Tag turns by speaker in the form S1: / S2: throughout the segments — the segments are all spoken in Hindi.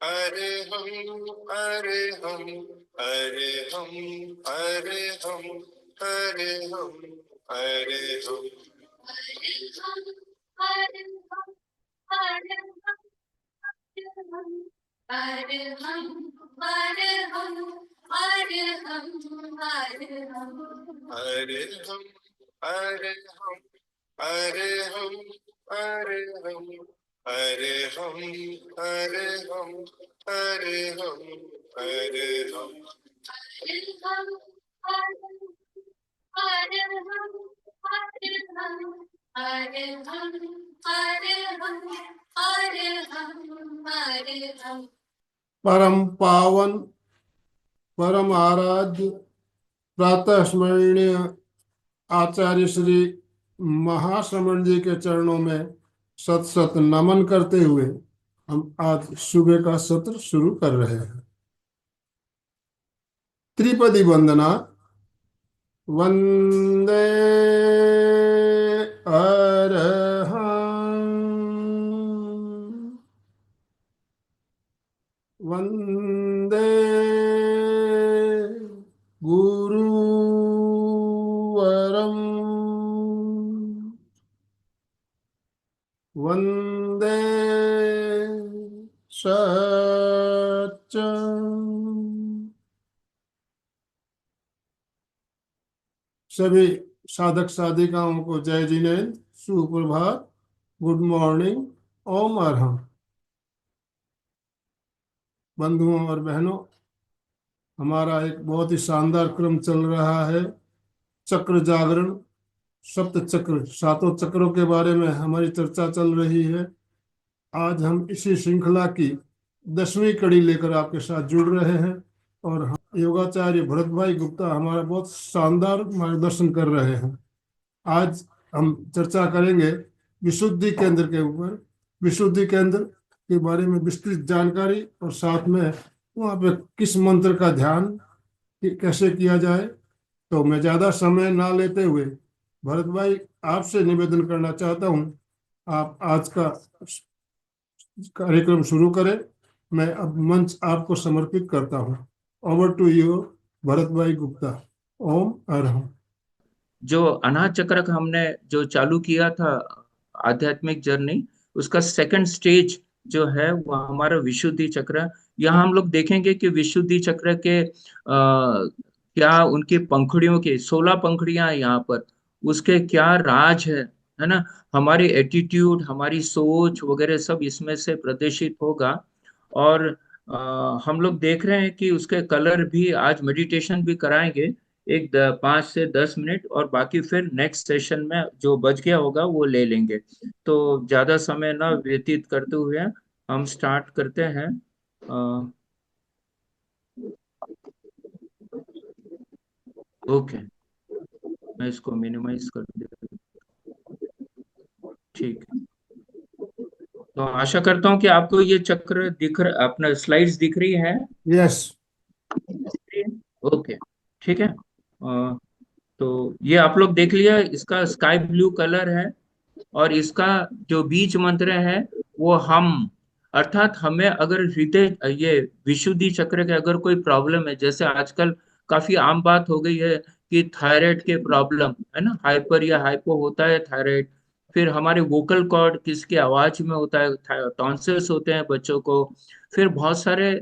S1: अरे हम, अरे हम, अरे हम, अरे हम, अरे हम, अरे हम, अरे हम, अरे हम, अरे हम, अरे हम, अरे हम, अरे हम, अरे हम, अरे हम,
S2: परम पावन परम आराध्य प्रातः स्मरणीय आचार्य श्री महाश्रमण जी के चरणों में सत सत नमन करते हुए हम आज सुबह का सत्र शुरू कर रहे हैं। त्रिपदी वंदना। वंदे अरहं वंदे गुरुवरं वंदे सच्चं। सभी साधक साधिकाओं को जय जिनेन्द्र, सुप्रभात, गुड मॉर्निंग, ओम अरहम। बंधुओं और बहनों, हमारा एक बहुत ही शानदार क्रम चल रहा है। चक्र जागरण, सप्त चक्र, सातों चक्रों के बारे में हमारी चर्चा चल रही है। आज हम इसी श्रृंखला की 10वीं कड़ी लेकर आपके साथ जुड़ रहे हैं और योगाचार्य भरत भाई गुप्ता हमारा बहुत शानदार मार्गदर्शन कर रहे हैं। आज हम चर्चा करेंगे विशुद्धि केंद्र के ऊपर। विशुद्धि केंद्र के बारे में विस्तृत जानकारी और साथ में वहाँ पे किस मंत्र का ध्यान कैसे किया जाए। तो मैं ज्यादा समय ना लेते हुए भरत भाई आपसे निवेदन करना चाहता हूँ, आप आज का कार्यक्रम शुरू करें। मैं अब मंच आपको समर्पित करता हूँ। ओवर टू यू भरत भाई गुप्ता। ओम अरहम।
S3: जो अनाहत चक्र का हमने जो चालू किया था आध्यात्मिक जर्नी, उसका सेकंड स्टेज जो है वो हमारा विशुद्धि चक्र। यहाँ हम लोग देखेंगे कि विशुद्धि चक्र के क्या उनकी पंखुड़ियों के 16 पंखुड़ियां हैं यहाँ पर, उसके क्या राज है ना। हमारी एटीट्यूड, हमारी सोच वगैरह सब इसमें से प्रदर्शित होगा। और हम लोग देख रहे हैं कि उसके कलर भी आज मेडिटेशन भी कराएंगे, 5 से 10 मिनट, और बाकी फिर नेक्स्ट सेशन में जो बच गया होगा वो ले लेंगे। तो ज्यादा समय ना व्यतीत करते हुए हम स्टार्ट करते हैं। ओके, मैं इसको मिनिमाइज कर देता हूँ। ठीक है, तो आशा करता हूँ कि आपको ये चक्र अपना स्लाइड्स दिख रही है।
S2: यस।
S3: ओके, ठीक है। तो ये आप लोग देख लिया, इसका स्काई ब्लू कलर है और इसका जो बीज मंत्र है वो हम, अर्थात हमें अगर हृदय, ये विशुद्धि चक्र के अगर कोई प्रॉब्लम है, जैसे आजकल काफी आम बात हो गई है कि थायराइड के प्रॉब्लम है ना, हाइपर या हाइपो होता है थायराइड। फिर हमारे वोकल कॉर्ड किसके आवाज में होता है, टॉन्सिल्स होते हैं बच्चों को। फिर बहुत सारे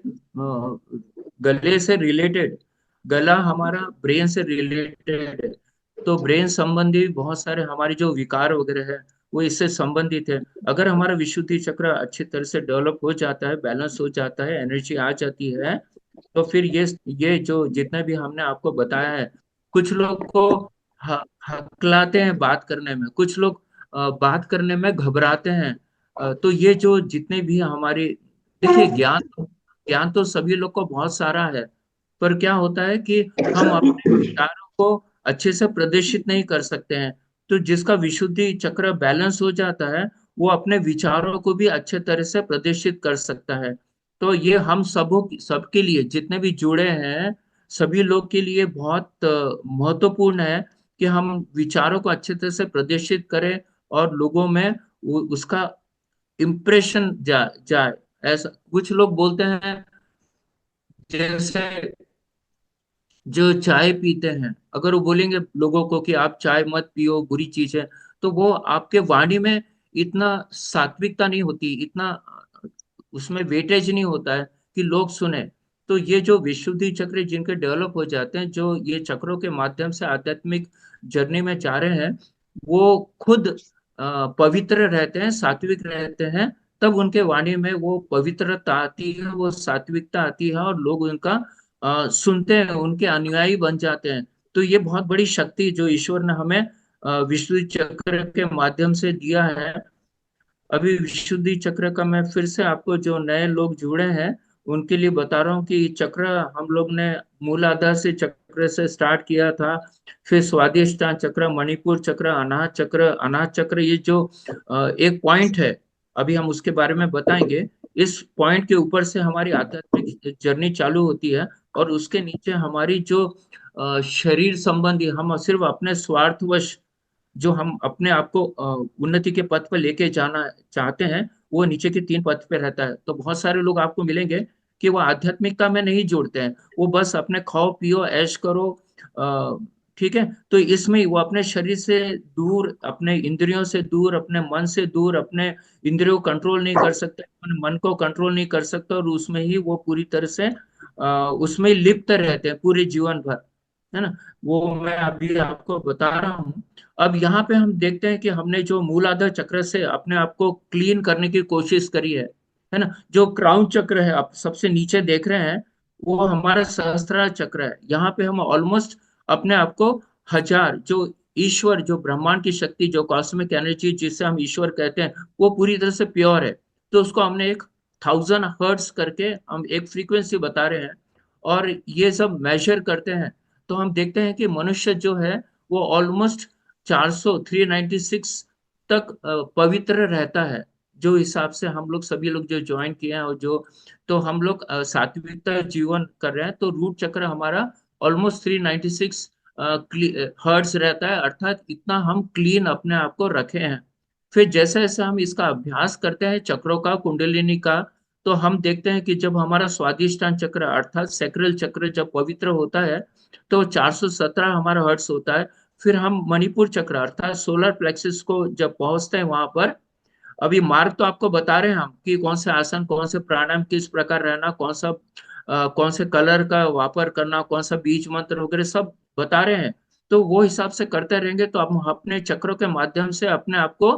S3: गले से रिलेटेड, गला हमारा ब्रेन से रिलेटेड है, तो ब्रेन संबंधी बहुत सारे हमारे जो विकार वगैरह है वो इससे संबंधित है। अगर हमारा विशुद्धि चक्र अच्छी तरह से डेवलप हो जाता है, बैलेंस हो जाता है, एनर्जी आ जाती है, तो फिर ये जो जितना भी हमने आपको बताया है, कुछ लोग को हकलाते हैं बात करने में, कुछ लोग बात करने में घबराते हैं। तो ये जो जितने भी हमारी, देखिए ज्ञान तो सभी लोग को बहुत सारा है, पर क्या होता है कि हम अपने विचारों को अच्छे से प्रदर्शित नहीं कर सकते हैं। तो जिसका विशुद्धि चक्र बैलेंस हो जाता है, वो अपने विचारों को भी अच्छे तरह से प्रदर्शित कर सकता है। तो ये हम सबके लिए, जितने भी जुड़े हैं सभी लोग के लिए बहुत महत्वपूर्ण है कि हम विचारों को अच्छे तरह से प्रदर्शित करें और लोगों में उसका इम्प्रेशन जाए। ऐसा कुछ लोग बोलते हैं, जैसे जो चाय पीते हैं, अगर वो बोलेंगे लोगों को कि आप चाय मत पियो, बुरी चीज है, तो वो आपके वाणी में इतना सात्विकता नहीं होती, इतना उसमें वेटेज नहीं होता है कि लोग सुने। तो ये जो विशुद्धि चक्र जिनके डेवलप हो जाते हैं, जो ये चक्रों के माध्यम से आध्यात्मिक जर्नी में जा रहे हैं, वो खुद पवित्र रहते हैं, सात्विक रहते हैं। तब उनके वाणी में वो पवित्रता आती है, वो सात्विकता आती है, और लोग उनका सुनते हैं, उनके अनुयायी बन जाते हैं। तो ये बहुत बड़ी शक्ति जो ईश्वर ने हमें विशुद्धि चक्र के माध्यम से दिया है। अभी विशुद्धि चक्र का मैं फिर से आपको, जो नए लोग जुड़े हैं उनके लिए बता रहा हूँ कि चक्र हम लोग ने मूलाधार से चक्र से स्टार्ट किया था। फिर स्वादिष्टान चक्र, मणिपुर चक्र, अनाहत चक्र। अनाहत चक्र ये जो एक पॉइंट है, अभी हम उसके बारे में बताएंगे। इस पॉइंट के ऊपर से हमारी आध्यात्मिक जर्नी चालू होती है, और उसके नीचे हमारी जो शरीर संबंधी, हम सिर्फ अपने स्वार्थवश जो हम अपने आप को उन्नति के पथ पर लेके जाना चाहते हैं, वो नीचे के 3 पथ पे रहता है। तो बहुत सारे लोग आपको मिलेंगे कि वो आध्यात्मिकता में नहीं जुड़ते हैं, वो बस अपने खाओ पियो ऐश करो, अ, ठीक है। तो इसमें वो अपने शरीर से दूर, अपने इंद्रियों से दूर, अपने मन से दूर, अपने इंद्रियों को कंट्रोल नहीं कर सकते, अपने मन को कंट्रोल नहीं कर सकते, और उसमें ही वो पूरी तरह से उसमें ही लिप्त रहते हैं पूरे जीवन भर, है ना। वो मैं अभी आपको बता रहा हूँ। अब यहाँ पे हम देखते हैं कि हमने जो मूलाधार चक्र से अपने आप को क्लीन करने की कोशिश करी है ना। जो क्राउन चक्र है, आप सबसे नीचे देख रहे हैं, वो हमारा सहस्त्रार चक्र है। यहाँ पे हम ऑलमोस्ट अपने आप को हजार, जो ईश्वर, जो ब्रह्मांड की शक्ति, जो कॉस्मिक एनर्जी जिसे हम ईश्वर कहते हैं, वो पूरी तरह से प्योर है। तो उसको हमने एक 1000 हर्ट्ज करके हम एक फ्रीक्वेंसी बता रहे हैं, और ये सब मेजर करते हैं। तो हम देखते हैं कि मनुष्य जो है वो ऑलमोस्ट 400, 396 तक पवित्र रहता है। जो हिसाब से हम लोग सभी लोग जो ज्वाइन किए हैं, और जो, तो हम लोग सात्विकता जीवन कर रहे हैं, तो रूट चक्र हमारा ऑलमोस्ट 396 हर्ट्ज रहता है, अर्थात इतना हम क्लीन अपने आप को रखे हैं। फिर जैसे जैसे हम इसका अभ्यास करते हैं चक्रों का, कुंडलिनी का, तो हम देखते हैं कि जब हमारा स्वादिष्टान चक्र अर्थात सैक्रल चक्र जब पवित्र होता है, तो 417 हमारा हर्ट्ज होता है। फिर हम मणिपुर चक्र अर्थात सोलर प्लेक्सिस को जब पहुंचते हैं वहां पर, अभी मार्ग तो आपको बता रहे हैं हम कि कौन से आसन, कौन से प्राणायाम, किस प्रकार रहना, कौन से कलर का वापर करना, कौन सा बीज मंत्र वगैरह सब बता रहे हैं। तो वो हिसाब से करते रहेंगे तो हम अपने चक्रों के माध्यम से अपने आप को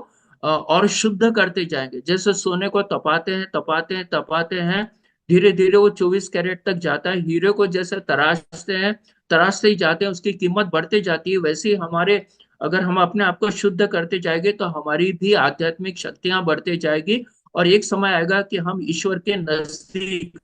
S3: और शुद्ध करते जाएंगे। जैसे सोने को तपाते हैं, तपाते हैं, तपाते हैं, धीरे धीरे वो 24 कैरेट तक जाता है। हीरे को जैसे तराशते हैं, तराशते ही जाते हैं, उसकी कीमत बढ़ती जाती है। वैसे ही हमारे, अगर हम अपने आप को शुद्ध करते जाएंगे तो हमारी भी आध्यात्मिक शक्तियां बढ़ती जाएगी, और एक समय आएगा कि हम ईश्वर के नजदीक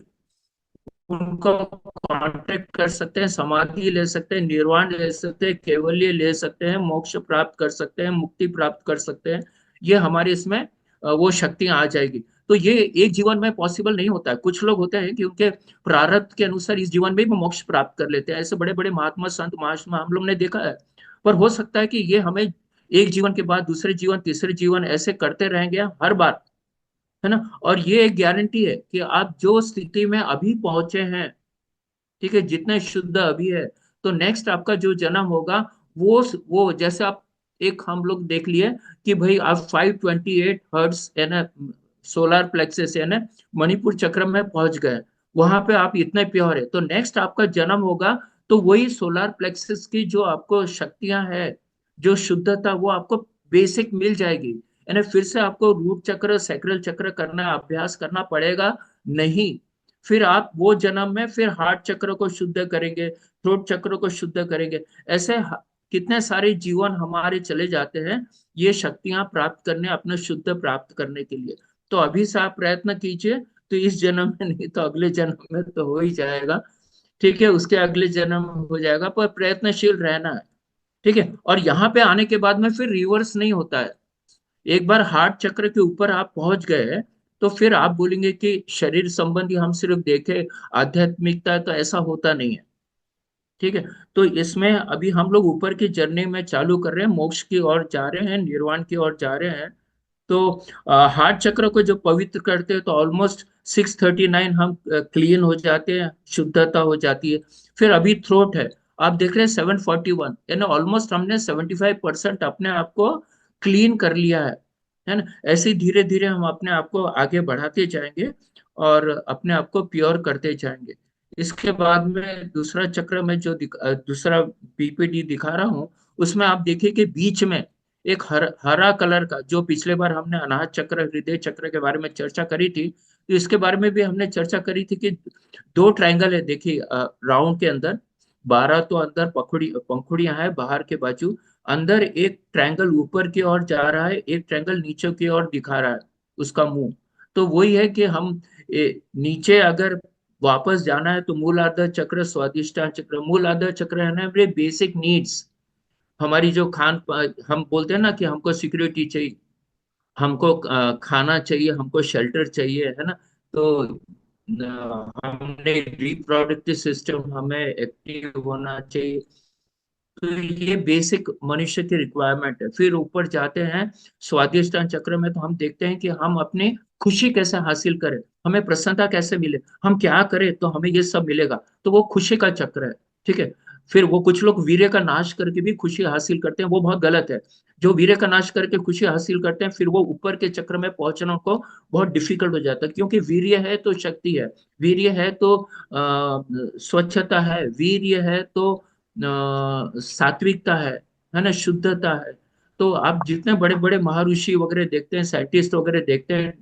S3: उनको कांटेक्ट कर सकते हैं, समाधि ले सकते हैं, निर्वाण ले सकते हैं, कैवल्य ले सकते हैं, मोक्ष प्राप्त कर सकते हैं, मुक्ति प्राप्त कर सकते हैं। ये हमारे इसमें वो शक्तियां आ जाएगी। तो ये एक जीवन में पॉसिबल नहीं होता है। कुछ लोग होते हैं कि उनके प्रारब्ध के अनुसार इस जीवन में भी मोक्ष प्राप्त कर लेते हैं, ऐसे बड़े बड़े महात्मा संत महात्मा हम लोग ने देखा है। पर हो सकता है कि ये हमें एक जीवन के बाद दूसरे जीवन, तीसरे जीवन ऐसे करते रहेंगे हर बार, है ना। और ये एक गारंटी है कि आप जो स्थिति में अभी पहुंचे हैं, ठीक है, जितने शुद्ध अभी है, तो नेक्स्ट आपका जो जन्म होगा, वो जैसे आप, एक हम लोग देख लिए कि भाई आप 528 हर्ट्ज यानी सोलर प्लेक्सेस यानी मणिपुर चक्र में पहुंच गए, वहां पे आप इतने प्योर है, तो नेक्स्ट आपका जन्म होगा तो वही सोलर प्लेक्सेस की जो आपको शक्तियां है, जो शुद्धता, वो आपको बेसिक मिल जाएगी। यानी फिर से आपको रूट चक्र, सैक्रल चक्र करना, अभ्यास करना पड़ेगा नहीं। फिर आप वो जन्म में फिर हार्ट चक्र को शुद्ध करेंगे, थ्रोट चक्र को शुद्ध करेंगे। ऐसे कितने सारे जीवन हमारे चले जाते हैं ये शक्तियां प्राप्त करने, अपने शुद्ध प्राप्त करने के लिए। तो अभी से आप प्रयत्न कीजिए, तो इस जन्म में नहीं तो अगले जन्म में तो हो ही जाएगा, ठीक है, उसके अगले जन्म में हो जाएगा, पर प्रयत्नशील रहना है, ठीक है। और यहाँ पे आने के बाद में फिर रिवर्स नहीं होता है। एक बार हार्ट चक्र के ऊपर आप पहुंच गए, तो फिर आप बोलेंगे कि शरीर संबंधी हम सिर्फ देखे, आध्यात्मिकता, तो ऐसा होता नहीं है, ठीक है। तो इसमें अभी हम लोग ऊपर की जर्नी में चालू कर रहे हैं, मोक्ष की ओर जा रहे हैं, निर्वाण की ओर जा रहे हैं। तो हार्ट चक्र को जो पवित्र करते हैं तो ऑलमोस्ट 639 हम क्लीन हो जाते हैं, शुद्धता हो जाती है। फिर अभी थ्रोट है, आप देख रहे हैं 741, यानी ऑलमोस्ट हमने 75% अपने आप को क्लीन कर लिया है ना। ऐसे धीरे धीरे हम अपने आप को आगे बढ़ाते जाएंगे और अपने आप को प्योर करते जाएंगे। इसके बाद में दूसरा चक्र में जो दूसरा पीपीटी दिखा रहा हूँ, उसमें आप देखिए कि बीच में एक हरा कलर का, जो पिछले बार हमने अनाहत चक्र, हृदय चक्र के बारे में चर्चा करी थी, तो इसके बारे में भी हमने चर्चा करी थी कि दो ट्रायंगल है, देखिए राउंड के अंदर 12 तो अंदर पंखुड़ियां हैं बाहर के बाजू, अंदर एक ट्रायंगल ऊपर की ओर जा रहा है, एक ट्रायंगल नीचे की ओर दिखा रहा है उसका मुंह। तो वही है कि हम नीचे अगर वापस जाना है तो मूल आधार चक्र, स्वादिष्टान चक्र, मूल आधार चक्र है ना बेसिक नीड्स, हमारी जो हम बोलते हैं ना कि हमको सिक्योरिटी चाहिए, हमको खाना चाहिए, हमको शेल्टर चाहिए, है ना। तो हमने रिप्रोडक्टिव सिस्टम हमें एक्टिव होना चाहिए। तो ये बेसिक मनुष्य की रिक्वायरमेंट है। फिर ऊपर जाते हैं स्वादिष्टान चक्र में, तो हम देखते हैं कि हम अपनी खुशी कैसे हासिल करें, हमें प्रसन्नता कैसे मिले, हम क्या करें तो हमें ये सब मिलेगा, तो वो खुशी का चक्र है। ठीक है। फिर वो कुछ लोग वीर्य का नाश करके भी खुशी हासिल करते हैं, वो बहुत गलत है। जो वीर्य का नाश करके खुशी हासिल करते हैं, फिर वो ऊपर के चक्र में पहुंचना उनको बहुत डिफिकल्ट हो जाता है, क्योंकि वीर्य है तो शक्ति है, वीर्य है तो स्वच्छता है, वीर्य है तो सात्विकता है ना, शुद्धता है। तो आप जितने बड़े बड़े महर्षि वगैरह देखते हैं, साइंटिस्ट वगैरह देखते हैं,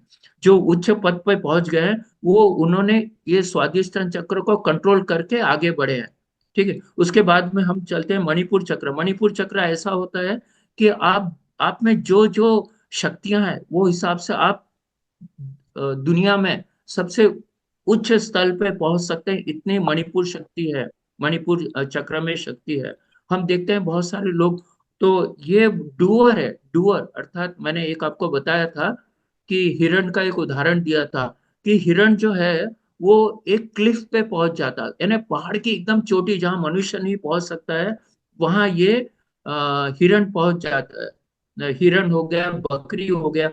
S3: जो उच्च पद पर पहुंच गए हैं, वो उन्होंने ये स्वादिष्टान चक्र को कंट्रोल करके आगे बढ़े हैं। ठीक है। उसके बाद में हम चलते हैं मणिपुर चक्र। मणिपुर चक्र ऐसा होता है कि आप में जो जो शक्तियां हैं, वो हिसाब से आप दुनिया में सबसे उच्च स्थल पे पहुंच सकते हैं, इतनी मणिपुर शक्ति है, मणिपुर चक्र में शक्ति है। हम देखते हैं बहुत सारे लोग, तो ये डूअर है, डूअर अर्थात मैंने एक आपको बताया था कि हिरण का एक उदाहरण दिया था, कि हिरण जो है वो एक क्लिफ पे पहुंच जाता है, यानी पहाड़ की एकदम चोटी जहां मनुष्य नहीं पहुंच सकता है, वहां ये हिरण पहुंच जाता है। हिरण हो गया, बकरी हो गया,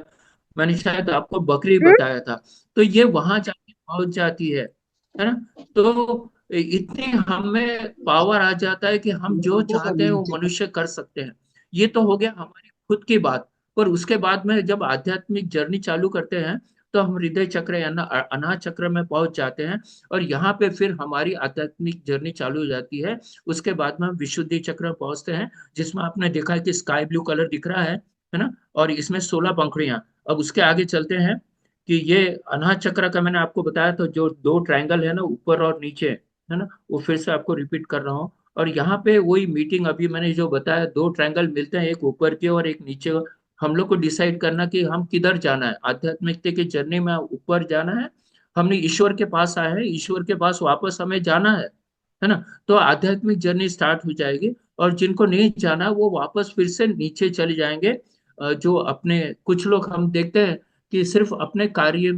S3: मैंने शायद आपको बकरी बताया था, तो ये वहां जाके पहुंच जाती है ना। तो इतनी हमें पावर आ जाता है कि हम जो चाहते हैं वो मनुष्य कर सकते हैं। ये तो हो गया हमारी खुद की बात। पर उसके बाद में जब आध्यात्मिक जर्नी चालू करते हैं, तो हम हृदय चक्र या अनाहत चक्र में पहुंच जाते हैं, और यहाँ पे फिर हमारी आध्यात्मिक जर्नी चालू हो जाती है। उसके बाद में हम विशुद्धि चक्र में पहुंचते हैं, जिसमें आपने देखा है कि स्काई ब्लू कलर दिख रहा है ना, और इसमें 16 पंखुड़ियां। अब उसके आगे चलते हैं कि ये अनाहत चक्र का मैंने आपको बताया, तो जो दो ट्रायंगल है ना ऊपर और नीचे, है ना, वो फिर से आपको रिपीट कर रहा हूँ। और यहाँ पे वही मीटिंग अभी मैंने जो बताया, दो ट्रायंगल मिलते हैं, एक ऊपर के और एक नीचे। हम लोग को डिसाइड करना कि हम किधर जाना है, आध्यात्मिकता की जर्नी में ऊपर जाना है, हमने ईश्वर के पास आया है, ईश्वर के पास वापस हमें जाना है ना। तो आध्यात्मिक जर्नी स्टार्ट हो जाएगी। और जिनको नहीं जाना वो वापस फिर से नीचे चले जाएंगे। जो अपने कुछ लोग हम देखते हैं कि सिर्फ अपने कार्य,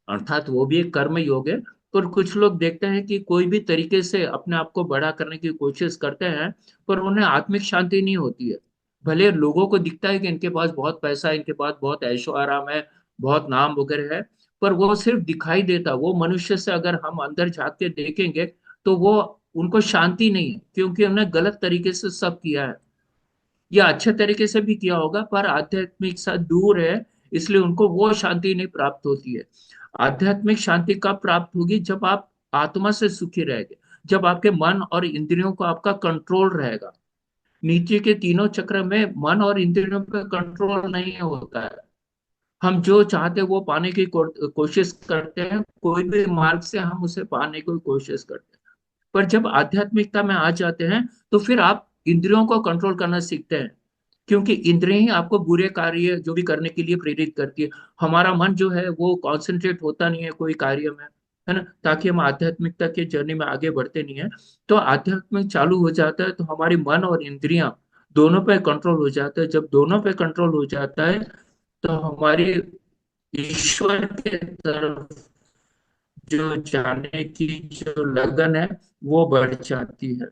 S3: अर्थात वो भी एक कर्म योग है, पर कुछ लोग देखते हैं कि कोई भी तरीके से अपने आप को बड़ा करने की कोशिश करते हैं, पर उन्हें आत्मिक शांति नहीं होती है। भले लोगों को दिखता है कि इनके पास बहुत पैसा है, इनके पास बहुत ऐशो आराम है, बहुत नाम वगैरह है, पर वो सिर्फ दिखाई देता। वो मनुष्य से अगर हम अंदर झांक के देखेंगे, तो वो उनको शांति नहीं है, क्योंकि उन्हें गलत तरीके से सब किया है, या अच्छे तरीके से भी किया होगा पर आध्यात्मिक से दूर है, इसलिए उनको वो शांति नहीं प्राप्त होती है। आध्यात्मिक शांति कब प्राप्त होगी? जब आप आत्मा से सुखी रहेंगे, जब आपके मन और इंद्रियों को आपका कंट्रोल रहेगा। नीचे के तीनों चक्र में मन और इंद्रियों पे कंट्रोल नहीं होता है। हम जो चाहते हैं वो पाने की कोशिश करते हैं, कोई भी मार्ग से हम उसे पाने की कोशिश करते हैं। पर जब आध्यात्मिकता में आ जाते हैं, तो फिर आप इंद्रियों को कंट्रोल करना सीखते हैं, क्योंकि इंद्रियां ही आपको बुरे कार्य जो भी करने के लिए प्रेरित करती है। हमारा मन जो है वो कंसंट्रेट होता नहीं है कोई कार्य में, है ना, ताकि हम आध्यात्मिकता के जर्नी में आगे बढ़ते नहीं है। तो आध्यात्मिक चालू हो जाता है तो हमारी मन और इंद्रियां दोनों पे कंट्रोल हो जाता है। जब दोनों पे कंट्रोल हो जाता है, तो हमारी ईश्वर के तरफ जो जाने की जो लगन है वो बढ़ जाती है।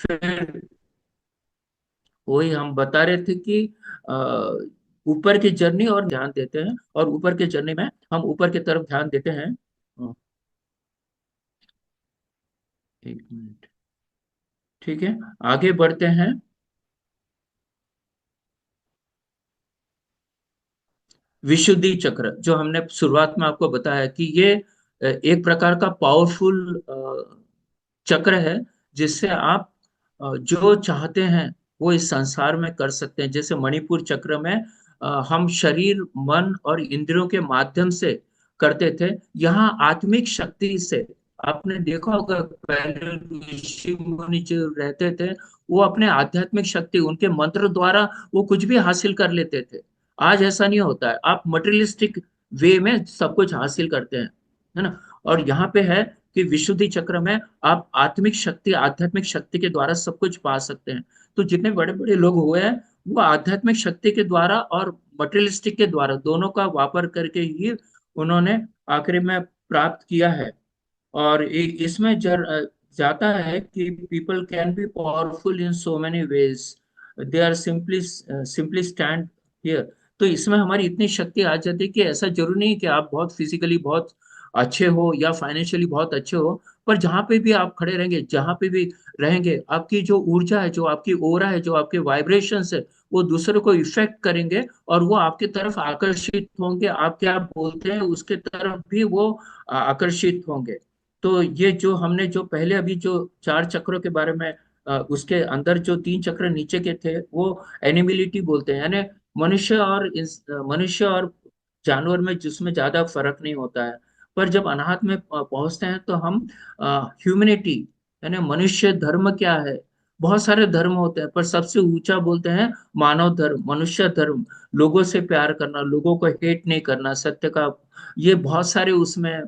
S3: फिर वही हम बता रहे थे कि ऊपर की जर्नी और ध्यान देते हैं, और ऊपर के जर्नी में हम ऊपर की तरफ ध्यान देते हैं। एक मिनट, ठीक है, आगे बढ़ते हैं। विशुद्धि चक्र जो हमने शुरुआत में आपको बताया कि ये एक प्रकार का पावरफुल चक्र है, जिससे आप जो चाहते हैं वो इस संसार में कर सकते हैं। जैसे मणिपुर चक्र में हम शरीर, मन और इंद्रियों के माध्यम से करते थे, यहाँ आत्मिक शक्ति से। आपने देखा होगा पहले ऋषि मुनि जो रहते थे, वो अपने आध्यात्मिक शक्ति, उनके मंत्र द्वारा वो कुछ भी हासिल कर लेते थे। आज ऐसा नहीं होता है, आप मटेरियलिस्टिक वे में सब कुछ हासिल करते हैं, है ना। और यहाँ पे है कि विशुद्धि चक्र में आप आत्मिक शक्ति, आध्यात्मिक शक्ति के द्वारा सब कुछ पा सकते हैं। तो जितने बड़े बड़े लोग हुए हैं, वो आध्यात्मिक शक्ति के द्वारा और मटेरियलिस्टिक के द्वारा, दोनों का वापर करके ही उन्होंने आखिरी में प्राप्त किया है। और इसमें जाता है कि people can be powerful in so many ways, they are simply stand here. तो इसमें हमारी इतनी शक्ति आ जाती है कि ऐसा जरूरी नहीं कि आप बहुत फिजिकली बहुत अच्छे हो या फाइनेंशियली बहुत अच्छे हो, पर जहां पे भी आप खड़े रहेंगे, जहां पे भी रहेंगे, आपकी जो ऊर्जा है, जो आपकी ओरा है, जो आपके वाइब्रेशंस है, वो दूसरे को इफेक्ट करेंगे और वो आपकी तरफ आकर्षित होंगे। आप क्या बोलते हैं उसके तरफ भी वो आकर्षित होंगे। तो ये जो हमने जो पहले अभी जो चार चक्रों के बारे में उसके अंदर जो तीन चक्र नीचे के थे, वो एनिमिलिटी बोलते हैं, यानी मनुष्य और जानवर में जिसमें ज्यादा फर्क नहीं होता है। पर जब अनाहत में पहुंचते हैं तो हम ह्यूमैनिटी, यानी मनुष्य धर्म क्या है। बहुत सारे धर्म होते हैं, पर सबसे ऊंचा बोलते हैं मानव धर्म, मनुष्य धर्म। लोगों से प्यार करना, लोगों को हेट नहीं करना, सत्य का, ये बहुत सारे उसमें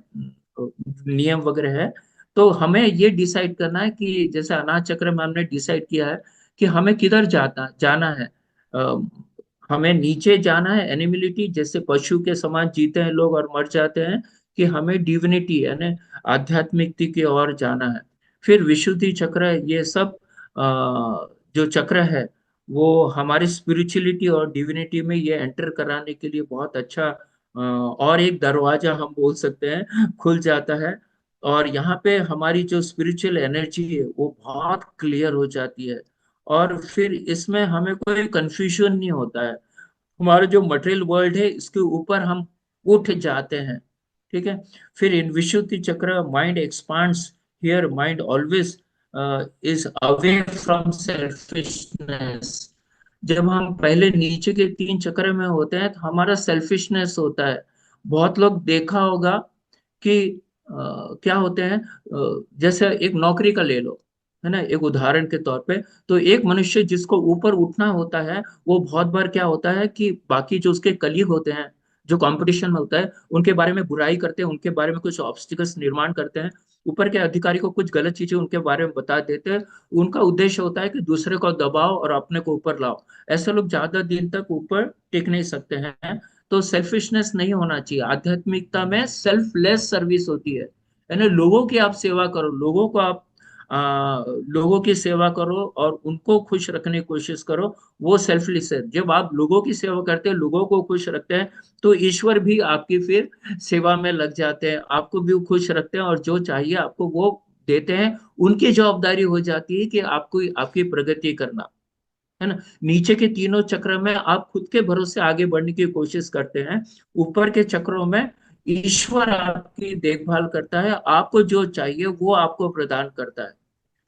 S3: नियम वगैरह है। तो हमें ये डिसाइड करना है कि जैसे अनाथ चक्र में हमने डिसाइड किया है कि हमें किधर जाना है। अ, हमें नीचे जाना है, एनिमिलिटी, जैसे पशु के समान जीते हैं लोग और मर जाते हैं, कि हमें डिविनिटी यानी आध्यात्मिकता की ओर जाना है। फिर विशुद्धि चक्र, ये सब जो चक्र है, वो हमारी स्पिरिचुअलिटी और डिविनिटी में ये एंटर कराने के लिए बहुत अच्छा, और एक दरवाजा हम बोल सकते हैं, खुल जाता है। और यहाँ पे हमारी जो स्पिरिचुअल एनर्जी है वो बहुत क्लियर हो जाती है। और फिर इसमें हमें कोई कंफ्यूजन नहीं होता है। हमारा जो मटेरियल वर्ल्ड है, इसके ऊपर हम उठ जाते हैं, ठीक है। फिर इन विशुद्धि चक्र, mind expands here, mind always is away from selfishness. जब हम पहले नीचे के तीन चक्र में होते हैं तो हमारा सेल्फिशनेस होता है। बहुत लोग देखा होगा कि क्या होते हैं, जैसे एक नौकरी का ले लो, है ना, एक उदाहरण के तौर पे। तो एक मनुष्य जिसको ऊपर उठना होता है, वो बहुत बार क्या होता है कि बाकी जो उसके कलीग होते हैं, जो कंपटीशन में होता है, उनके बारे में बुराई करते हैं, उनके बारे में कुछ ऑब्स्टिकल्स निर्माण करते हैं, ऊपर के अधिकारी को कुछ गलत चीजें उनके बारे में बता देते हैं। उनका उद्देश्य होता है कि दूसरे को दबाओ और अपने को ऊपर लाओ। ऐसे लोग ज्यादा दिन तक ऊपर टिक नहीं सकते हैं। तो सेल्फिशनेस नहीं होना चाहिए। आध्यात्मिकता में सेल्फलेस सर्विस होती है, यानी लोगों की आप सेवा करो, लोगों की सेवा करो और उनको खुश रखने की कोशिश करो। वो सेल्फलेस है। जब आप लोगों की सेवा करते हैं, लोगों को खुश रखते हैं, तो ईश्वर भी आपकी फिर सेवा में लग जाते हैं, आपको भी खुश रखते हैं और जो चाहिए आपको वो देते हैं। उनकी जवाबदारी हो जाती है कि आपको आपकी प्रगति करना, है ना। नीचे के तीनों चक्र में आप खुद के भरोसे आगे बढ़ने की कोशिश करते हैं। ऊपर के चक्रों में ईश्वर आपकी देखभाल करता है, आपको जो चाहिए वो आपको प्रदान करता है।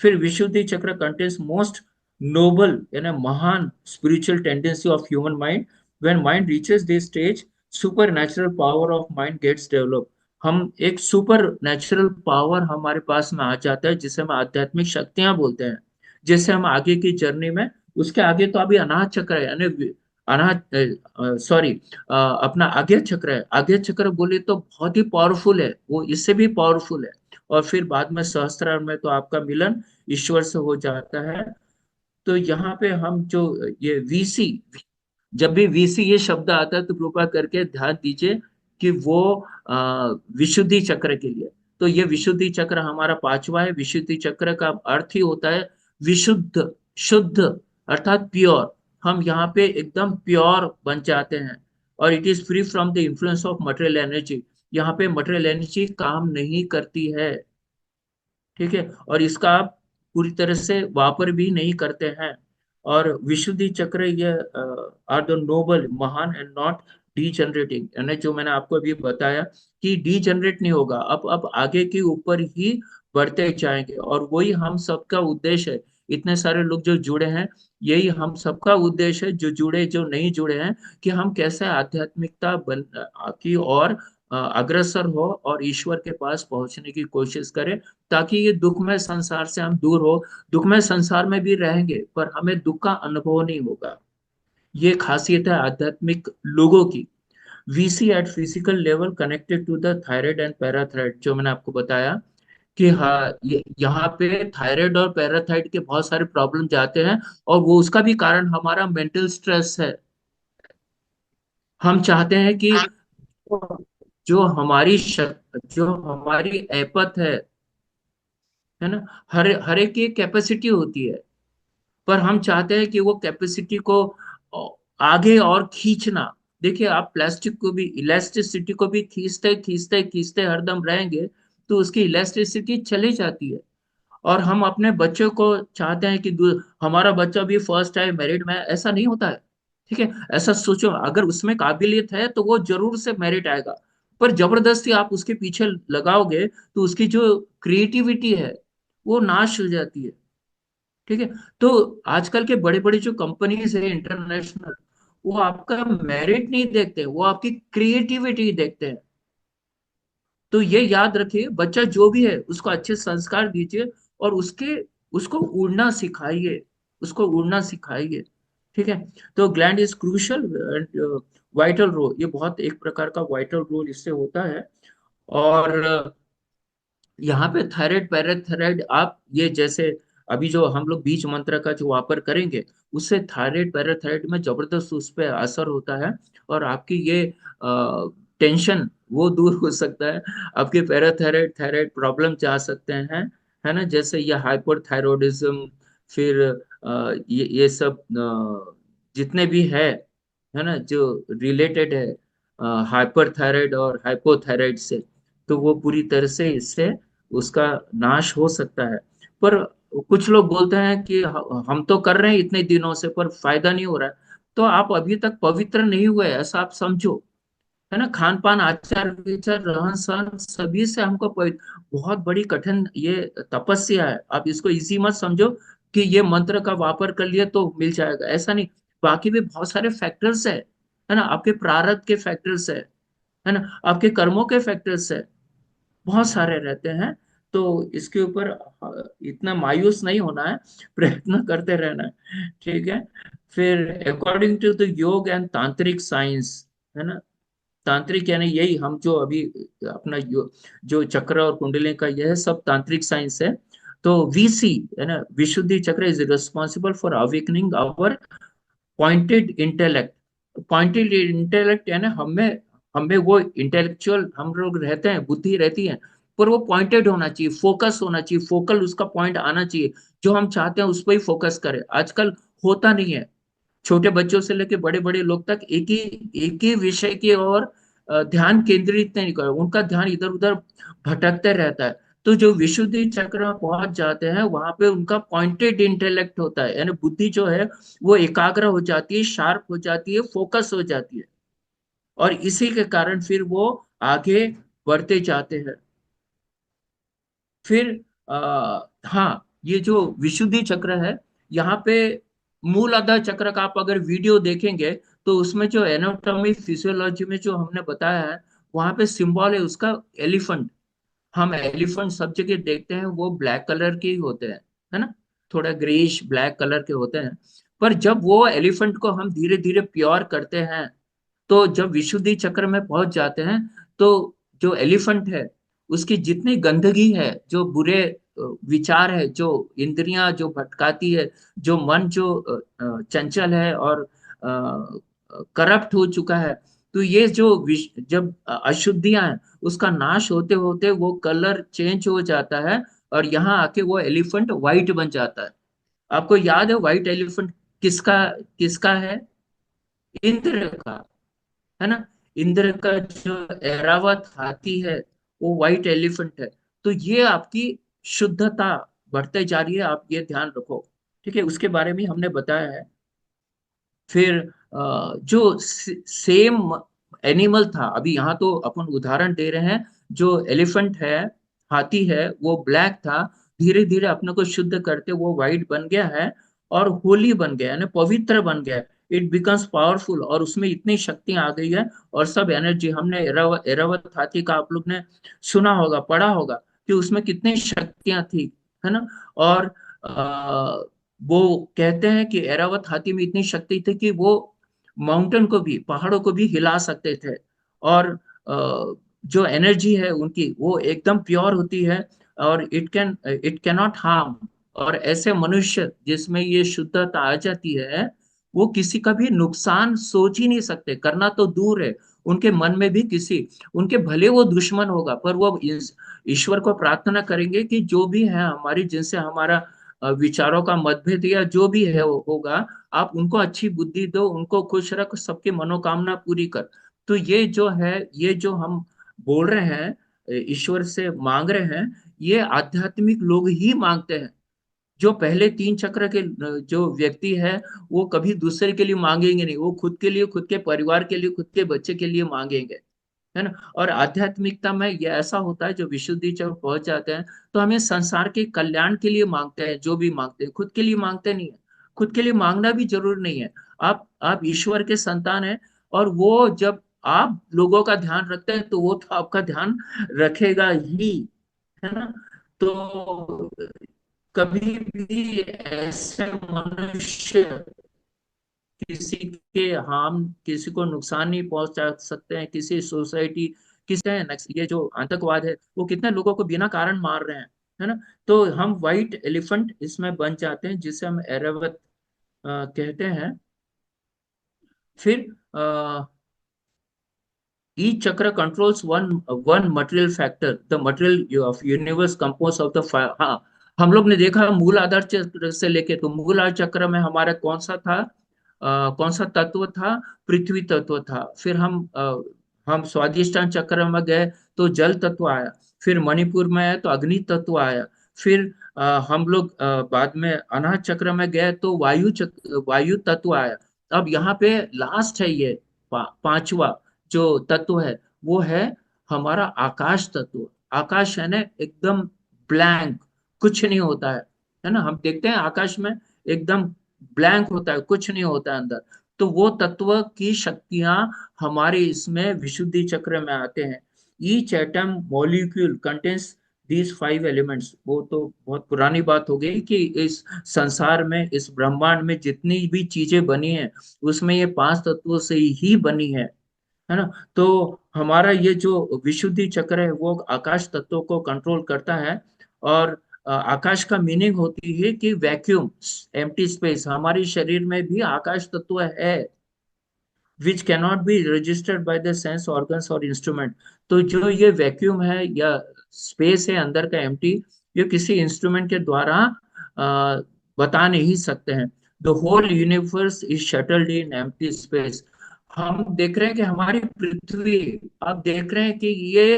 S3: फिर विशुद्धि चक्र कंटेन्स मोस्ट नोबल यानी महान spiritual tendency of human mind. When mind reaches this stage, super natural power of mind gets develop. हम एक सुपर नेचुरल पावर हमारे पास में आ जाता है, जिसे हम आध्यात्मिक शक्तियां बोलते हैं। जैसे हम आगे की जर्नी में, उसके आगे तो अभी अनाहत चक्र है, यानी अनाहत, सॉरी, अपना आज्ञा चक्र है। आज्ञा चक्र बोले तो बहुत ही पावरफुल है, वो इससे भी पावरफुल है। और फिर बाद में सहस्त्रार में तो आपका मिलन ईश्वर से हो जाता है। तो यहाँ पे हम जो ये वीसी, जब भी वीसी ये शब्द आता है तो कृपा करके ध्यान दीजिए कि वो विशुद्धि चक्र के लिए। तो ये विशुद्धि चक्र हमारा पांचवा है। विशुद्धि चक्र का अर्थ ही होता है विशुद्ध, शुद्ध, अर्थात प्योर। हम यहाँ पे एकदम प्योर बन जाते हैं। और it is free from the influence of material energy. यहाँ पे मटेरियल एनर्जी काम नहीं करती है। ठीक है, और इसका आप पूरी तरह से वापर भी नहीं करते हैं। और विशुद्धि चक्र ये आर द नोबल महान एंड नॉट डीजनरेटिंग, यानी जो मैंने आपको अभी बताया कि डीजनरेट नहीं होगा, अब आगे के ऊपर ही बढ़ते जाएंगे। और वही हम सबका उद्देश्य है। इतने सारे लोग जो जुड़े हैं, यही हम सबका उद्देश्य है, जो जुड़े जो नहीं जुड़े हैं, कि हम कैसे आध्यात्मिकता की और अग्रसर हो और ईश्वर के पास पहुंचने की कोशिश करें, ताकि ये दुखमय संसार से हम दूर हो। दुखमय संसार में भी रहेंगे पर हमें दुख का अनुभव नहीं होगा। ये खासियत है आध्यात्मिक लोगों की। We see at physical level connected to the thyroid and parathyroid, जो मैंने आपको बताया कि हाँ, ये यहाँ पे थायराइड और पैराथायराइड के बहुत सारे प्रॉब्लम जाते हैं। और वो उसका भी कारण हमारा मेंटल स्ट्रेस है। हम चाहते हैं कि जो हमारी ऐपत है ना, हर एक की एक कैपेसिटी होती है। पर हम चाहते हैं कि वो कैपेसिटी को आगे और खींचना। देखिए, आप प्लास्टिक को भी, इलास्टिसिटी को भी खींचते खींचते खींचते हरदम रहेंगे तो उसकी इलास्टिसिटी चली जाती है। और हम अपने बच्चों को चाहते हैं कि हमारा बच्चा भी फर्स्ट आए, मेरिट में, ऐसा नहीं होता है। ठीक है, ऐसा सोचो, अगर उसमें काबिलियत है तो वो जरूर से मेरिट आएगा। पर जबरदस्ती आप उसके पीछे लगाओगे तो उसकी जो क्रिएटिविटी है वो नाश हो जाती है। ठीक है, तो आजकल के बड़े बड़े जो कंपनीज है इंटरनेशनल, वो आपका मेरिट नहीं देखते, वो आपकी क्रिएटिविटी देखते हैं। तो ये याद रखिए, बच्चा जो भी है उसको अच्छे संस्कार दीजिए और उसको उड़ना सिखाइए, उसको उड़ना सिखाइए। ठीक है, तो gland is crucial vital role, ये बहुत एक प्रकार का वाइटल रोल इससे होता है। और यहाँ पे थायराइड पैराथायराइड, आप ये जैसे अभी जो हम लोग बीज मंत्र का जो वापर करेंगे, उससे थायराइड पैराथायराइड में जबरदस्त उस पर असर होता है। और आपकी ये टेंशन वो दूर हो सकता है। आपके पैराथायराइड थायराइड प्रॉब्लम जा सकते हैं, है ना, जैसे ये हाइपरथायरॉयडिज्म, फिर ये सब जितने भी है ना, जो रिलेटेड है हाइपरथायराइड और हाइपोथायराइड से, तो वो पूरी तरह से इससे उसका नाश हो सकता है। पर कुछ लोग बोलते हैं कि हम तो कर रहे हैं इतने दिनों से पर फायदा नहीं हो रहा है। तो आप अभी तक पवित्र नहीं हुए, ऐसा आप समझो, है ना। खान पान, आचार विचार, रहन सहन, सभी से हमको बहुत बड़ी कठिन ये तपस्या है। आप इसको इजी मत समझो कि ये मंत्र का वापर कर लिए तो मिल जाएगा, ऐसा नहीं। बाकी भी बहुत सारे फैक्टर्स है ना, आपके प्रारब्ध के फैक्टर्स है ना, आपके कर्मों के फैक्टर्स है, बहुत सारे रहते हैं। तो इसके ऊपर इतना मायूस नहीं होना है, प्रयत्न करते रहना है। ठीक है, फिर अकॉर्डिंग टू द योग एंड तांत्रिक साइंस, है ना, तांत्रिक यानी यही हम जो अभी अपना जो चक्र और कुंडली का यह सब तांत्रिक साइंस है। तो वीसी, है ना, Vishuddhi chakra is responsible for awakening our pointed intellect. Pointed intellect यानी हमें हमें वो इंटेलेक्चुअल हम लोग रहते हैं, बुद्धि रहती है, पर वो पॉइंटेड होना चाहिए, फोकस होना चाहिए, फोकल उसका पॉइंट आना चाहिए। जो हम चाहते हैं उस पर ही फोकस करें, आजकल होता नहीं है। छोटे बच्चों से लेकर बड़े बड़े लोग तक एक ही विषय की ओर ध्यान केंद्रित नहीं कर, उनका ध्यान इधर उधर भटकते रहता है। तो जो विशुद्धि चक्र में पहुंच जाते हैं वहां पे उनका पॉइंटेड इंटेलेक्ट होता है, यानी बुद्धि जो है वो एकाग्र हो जाती है, शार्प हो जाती है, फोकस हो जाती है। और इसी के कारण फिर वो आगे बढ़ते जाते हैं। फिर हाँ, ये जो विशुद्धि चक्र है, यहाँ पे मूल आधार चक्र का आप अगर वीडियो देखेंगे तो उसमें जो एनाटॉमी फिजियोलॉजी में जो हमने बताया है, वहां पे सिंबल है उसका एलिफेंट। हम एलिफेंट सब जगह देखते हैं, वो ब्लैक कलर के ही होते हैं, है ना, थोड़ा ग्रेइश ब्लैक कलर के होते हैं। पर जब वो एलिफेंट को हम धीरे धीरे प्योर करते हैं, तो जब विशुद्धि चक्र में पहुंच जाते हैं, तो जो एलिफेंट है उसकी जितनी गंदगी है, जो बुरे विचार है, जो इंद्रियां जो भटकाती है, जो मन जो चंचल है और करप्ट हो चुका है, तो ये जो जब अशुद्धियां हैं उसका नाश होते होते वो कलर चेंज हो जाता है। और यहाँ आके वो एलिफेंट व्हाइट बन जाता है। आपको याद है व्हाइट एलिफेंट किसका किसका है? इंद्र का, है ना। इंद्र का जो एरावत हाथी है वो व्हाइट एलिफेंट है। तो ये आपकी शुद्धता बढ़ते जा रही है, आप ये ध्यान रखो। ठीक है, उसके बारे में हमने बताया है। फिर जो सेम एनिमल था, अभी यहाँ तो अपन उदाहरण दे रहे हैं। जो एलिफेंट है, हाथी है, वो ब्लैक था, धीरे धीरे अपने को शुद्ध करते वो व्हाइट बन गया है और होली बन गया, यानी पवित्र बन गया। इट बिकम्स पावरफुल, और उसमें इतनी शक्ति आ गई है। और सब एनर्जी, हमने एरावत हाथी का आप लोग ने सुना होगा, पढ़ा होगा कि उसमें कितनी शक्तियां थी, है ना। और वो कहते हैं कि एरावत हाथी में इतनी शक्ति थी कि वो माउंटेन को भी, पहाड़ों को भी हिला सकते थे। और जो एनर्जी है उनकी वो एकदम प्योर होती है, और इट कैनॉट हार्म। और ऐसे मनुष्य जिसमें ये शुद्धता आ जाती है, वो किसी का भी नुकसान सोच ही नहीं सकते, करना तो दूर है। उनके मन में भी किसी, उनके भले वो दुश्मन होगा, पर वो ईश्वर को प्रार्थना करेंगे कि जो भी है हमारी, जिनसे हमारा विचारों का मतभेद या जो भी है वो होगा, आप उनको अच्छी बुद्धि दो, उनको खुश रख, सबकी मनोकामना पूरी कर। तो ये जो है, ये जो हम बोल रहे हैं, ईश्वर से मांग रहे हैं, ये आध्यात्मिक लोग ही मांगते हैं। जो पहले तीन चक्र के जो व्यक्ति है, वो कभी दूसरे के लिए मांगेंगे नहीं, वो खुद के लिए, खुद के परिवार के लिए, खुद के बच्चे के लिए मांगेंगे, है ना। और आध्यात्मिकता में ये ऐसा होता है, जो विशुद्धि जब पहुंच जाते हैं तो हमें संसार के कल्याण के लिए मांगते हैं, जो भी मांगते हैं, खुद के लिए मांगते नहीं है। खुद के लिए मांगना भी जरूर नहीं है। आप ईश्वर के संतान हैं, और वो जब आप लोगों का ध्यान रखते हैं तो वो तो आपका ध्यान रखेगा ही, है ना। तो कभी भी ऐसे मनुष्य किसी के हार्म, किसी को नुकसान नहीं पहुंचा सकते हैं, किसी सोसाइटी, किसी ये जो आतंकवाद है वो कितने लोगों को बिना कारण मार रहे हैं, है ना। तो हम व्हाइट एलिफेंट इसमें बन जाते हैं, जिसे हम एरावत कहते हैं। फिर each chakra controls one material factor, the material of universe composed of the five। हाँ, हम लोग ने देखा मूल आधार चक्र से लेके, तो मूल आधार चक्र में हमारा कौन सा था, कौन सा तत्व था? पृथ्वी तत्व था। फिर हम स्वादिष्टान चक्र में गए तो जल तत्व आया। फिर मणिपुर में आए तो अग्नि तत्व आया। फिर हम लोग बाद में अनाहत चक्र में गए तो वायु तत्व आया। अब यहाँ पे लास्ट है ये पांचवा जो तत्व है, वो है हमारा आकाश तत्व। आकाश है ना, एकदम ब्लैंक, कुछ नहीं होता है ना। हम देखते हैं आकाश में एकदम ब्लैंक होता है, कुछ नहीं होता है अंदर। तो वो तत्व की शक्तियां हमारे इसमें विशुद्धि चक्र में आते हैं। Each atom molecule contains these five elements. वो तो बहुत पुरानी बात हो गई कि इस संसार में, इस ब्रह्मांड में जितनी भी चीजें बनी हैं, उसमें ये पांच तत्वों से ही बनी है ना। तो हमारा ये जो विशुद्धि चक्र है वो आकाश तत्व को कंट्रोल करता है। और आकाश का मीनिंग होती है कि वैक्यूम, एम्प्टी स्पेस। हमारे शरीर में भी आकाश तत्व है, which cannot be registered by the sense organs और इंस्ट्रूमेंट। तो जो ये वैक्यूम है या स्पेस है अंदर का एम्प्टी, ये किसी इंस्ट्रूमेंट के द्वारा बता नहीं सकते हैं। The whole universe is shuttled in empty space. हम देख रहे हैं कि हमारी पृथ्वी, आप देख रहे हैं कि ये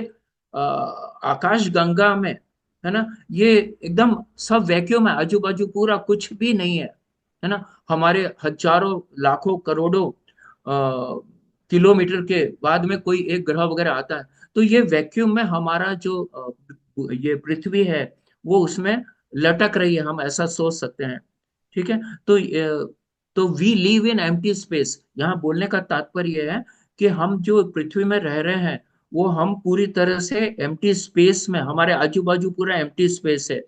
S3: आकाश गंगा में, है ना, ये एकदम सब वैक्यूम है, आजू बाजू पूरा कुछ भी नहीं है ना। हमारे हजारों लाखों करोड़ों किलोमीटर के बाद में कोई एक ग्रह वगैरह आता है। तो ये वैक्यूम में हमारा जो ये पृथ्वी है, वो उसमें लटक रही है, हम ऐसा सोच सकते हैं। ठीक है। तो we live in empty space. यहाँ बोलने का तात्पर्य है कि हम जो पृथ्वी में रह रहे हैं, वो हम पूरी तरह से एम्प्टी स्पेस में, हमारे आजू बाजू पूरा एम्प्टी स्पेस है।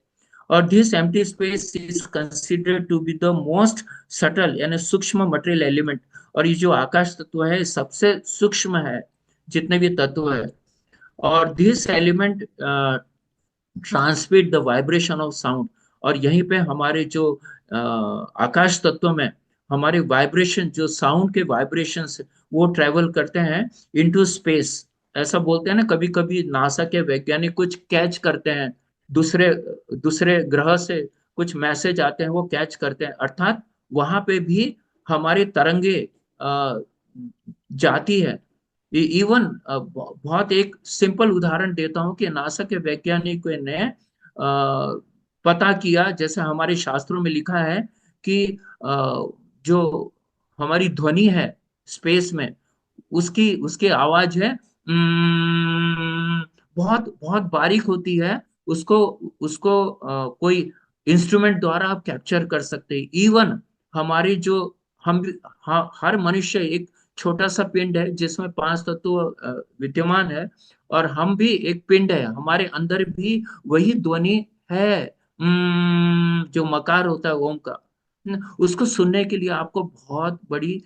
S3: और this empty space is considered to be the most subtle, यानी सूक्ष्म मटेरियल एलिमेंट। और ये जो आकाश तत्व है सबसे सूक्ष्म है जितने भी तत्व है। और this element transmit the vibration of sound. और यहीं पे हमारे जो आकाश तत्व में हमारे वाइब्रेशन, जो साउंड के वाइब्रेशन वो ट्रेवल करते हैं इनटू स्पेस। ऐसा बोलते हैं ना, कभी कभी नासा के वैज्ञानिक कुछ कैच करते हैं, दूसरे दूसरे ग्रह से कुछ मैसेज आते हैं, वो कैच करते हैं, अर्थात वहां पे भी हमारी तरंगे जाती है। इवन बहुत एक सिंपल उदाहरण देता हूं कि नासा के वैज्ञानिकों ने पता किया, जैसे हमारे शास्त्रों में लिखा है कि जो हमारी ध्वनि है स्पेस में, उसकी उसकी आवाज है बहुत बहुत बारीक होती है। उसको उसको कोई इंस्ट्रूमेंट द्वारा आप कैप्चर कर सकते हैं। इवन हमारी जो हम भी- हर मनुष्य एक छोटा सा पिंड है जिसमें पांच तत्व विद्यमान है, और हम भी एक पिंड है, हमारे अंदर भी वही ध्वनि है। जो मकार होता है ओम का, उसको सुनने के लिए आपको बहुत बड़ी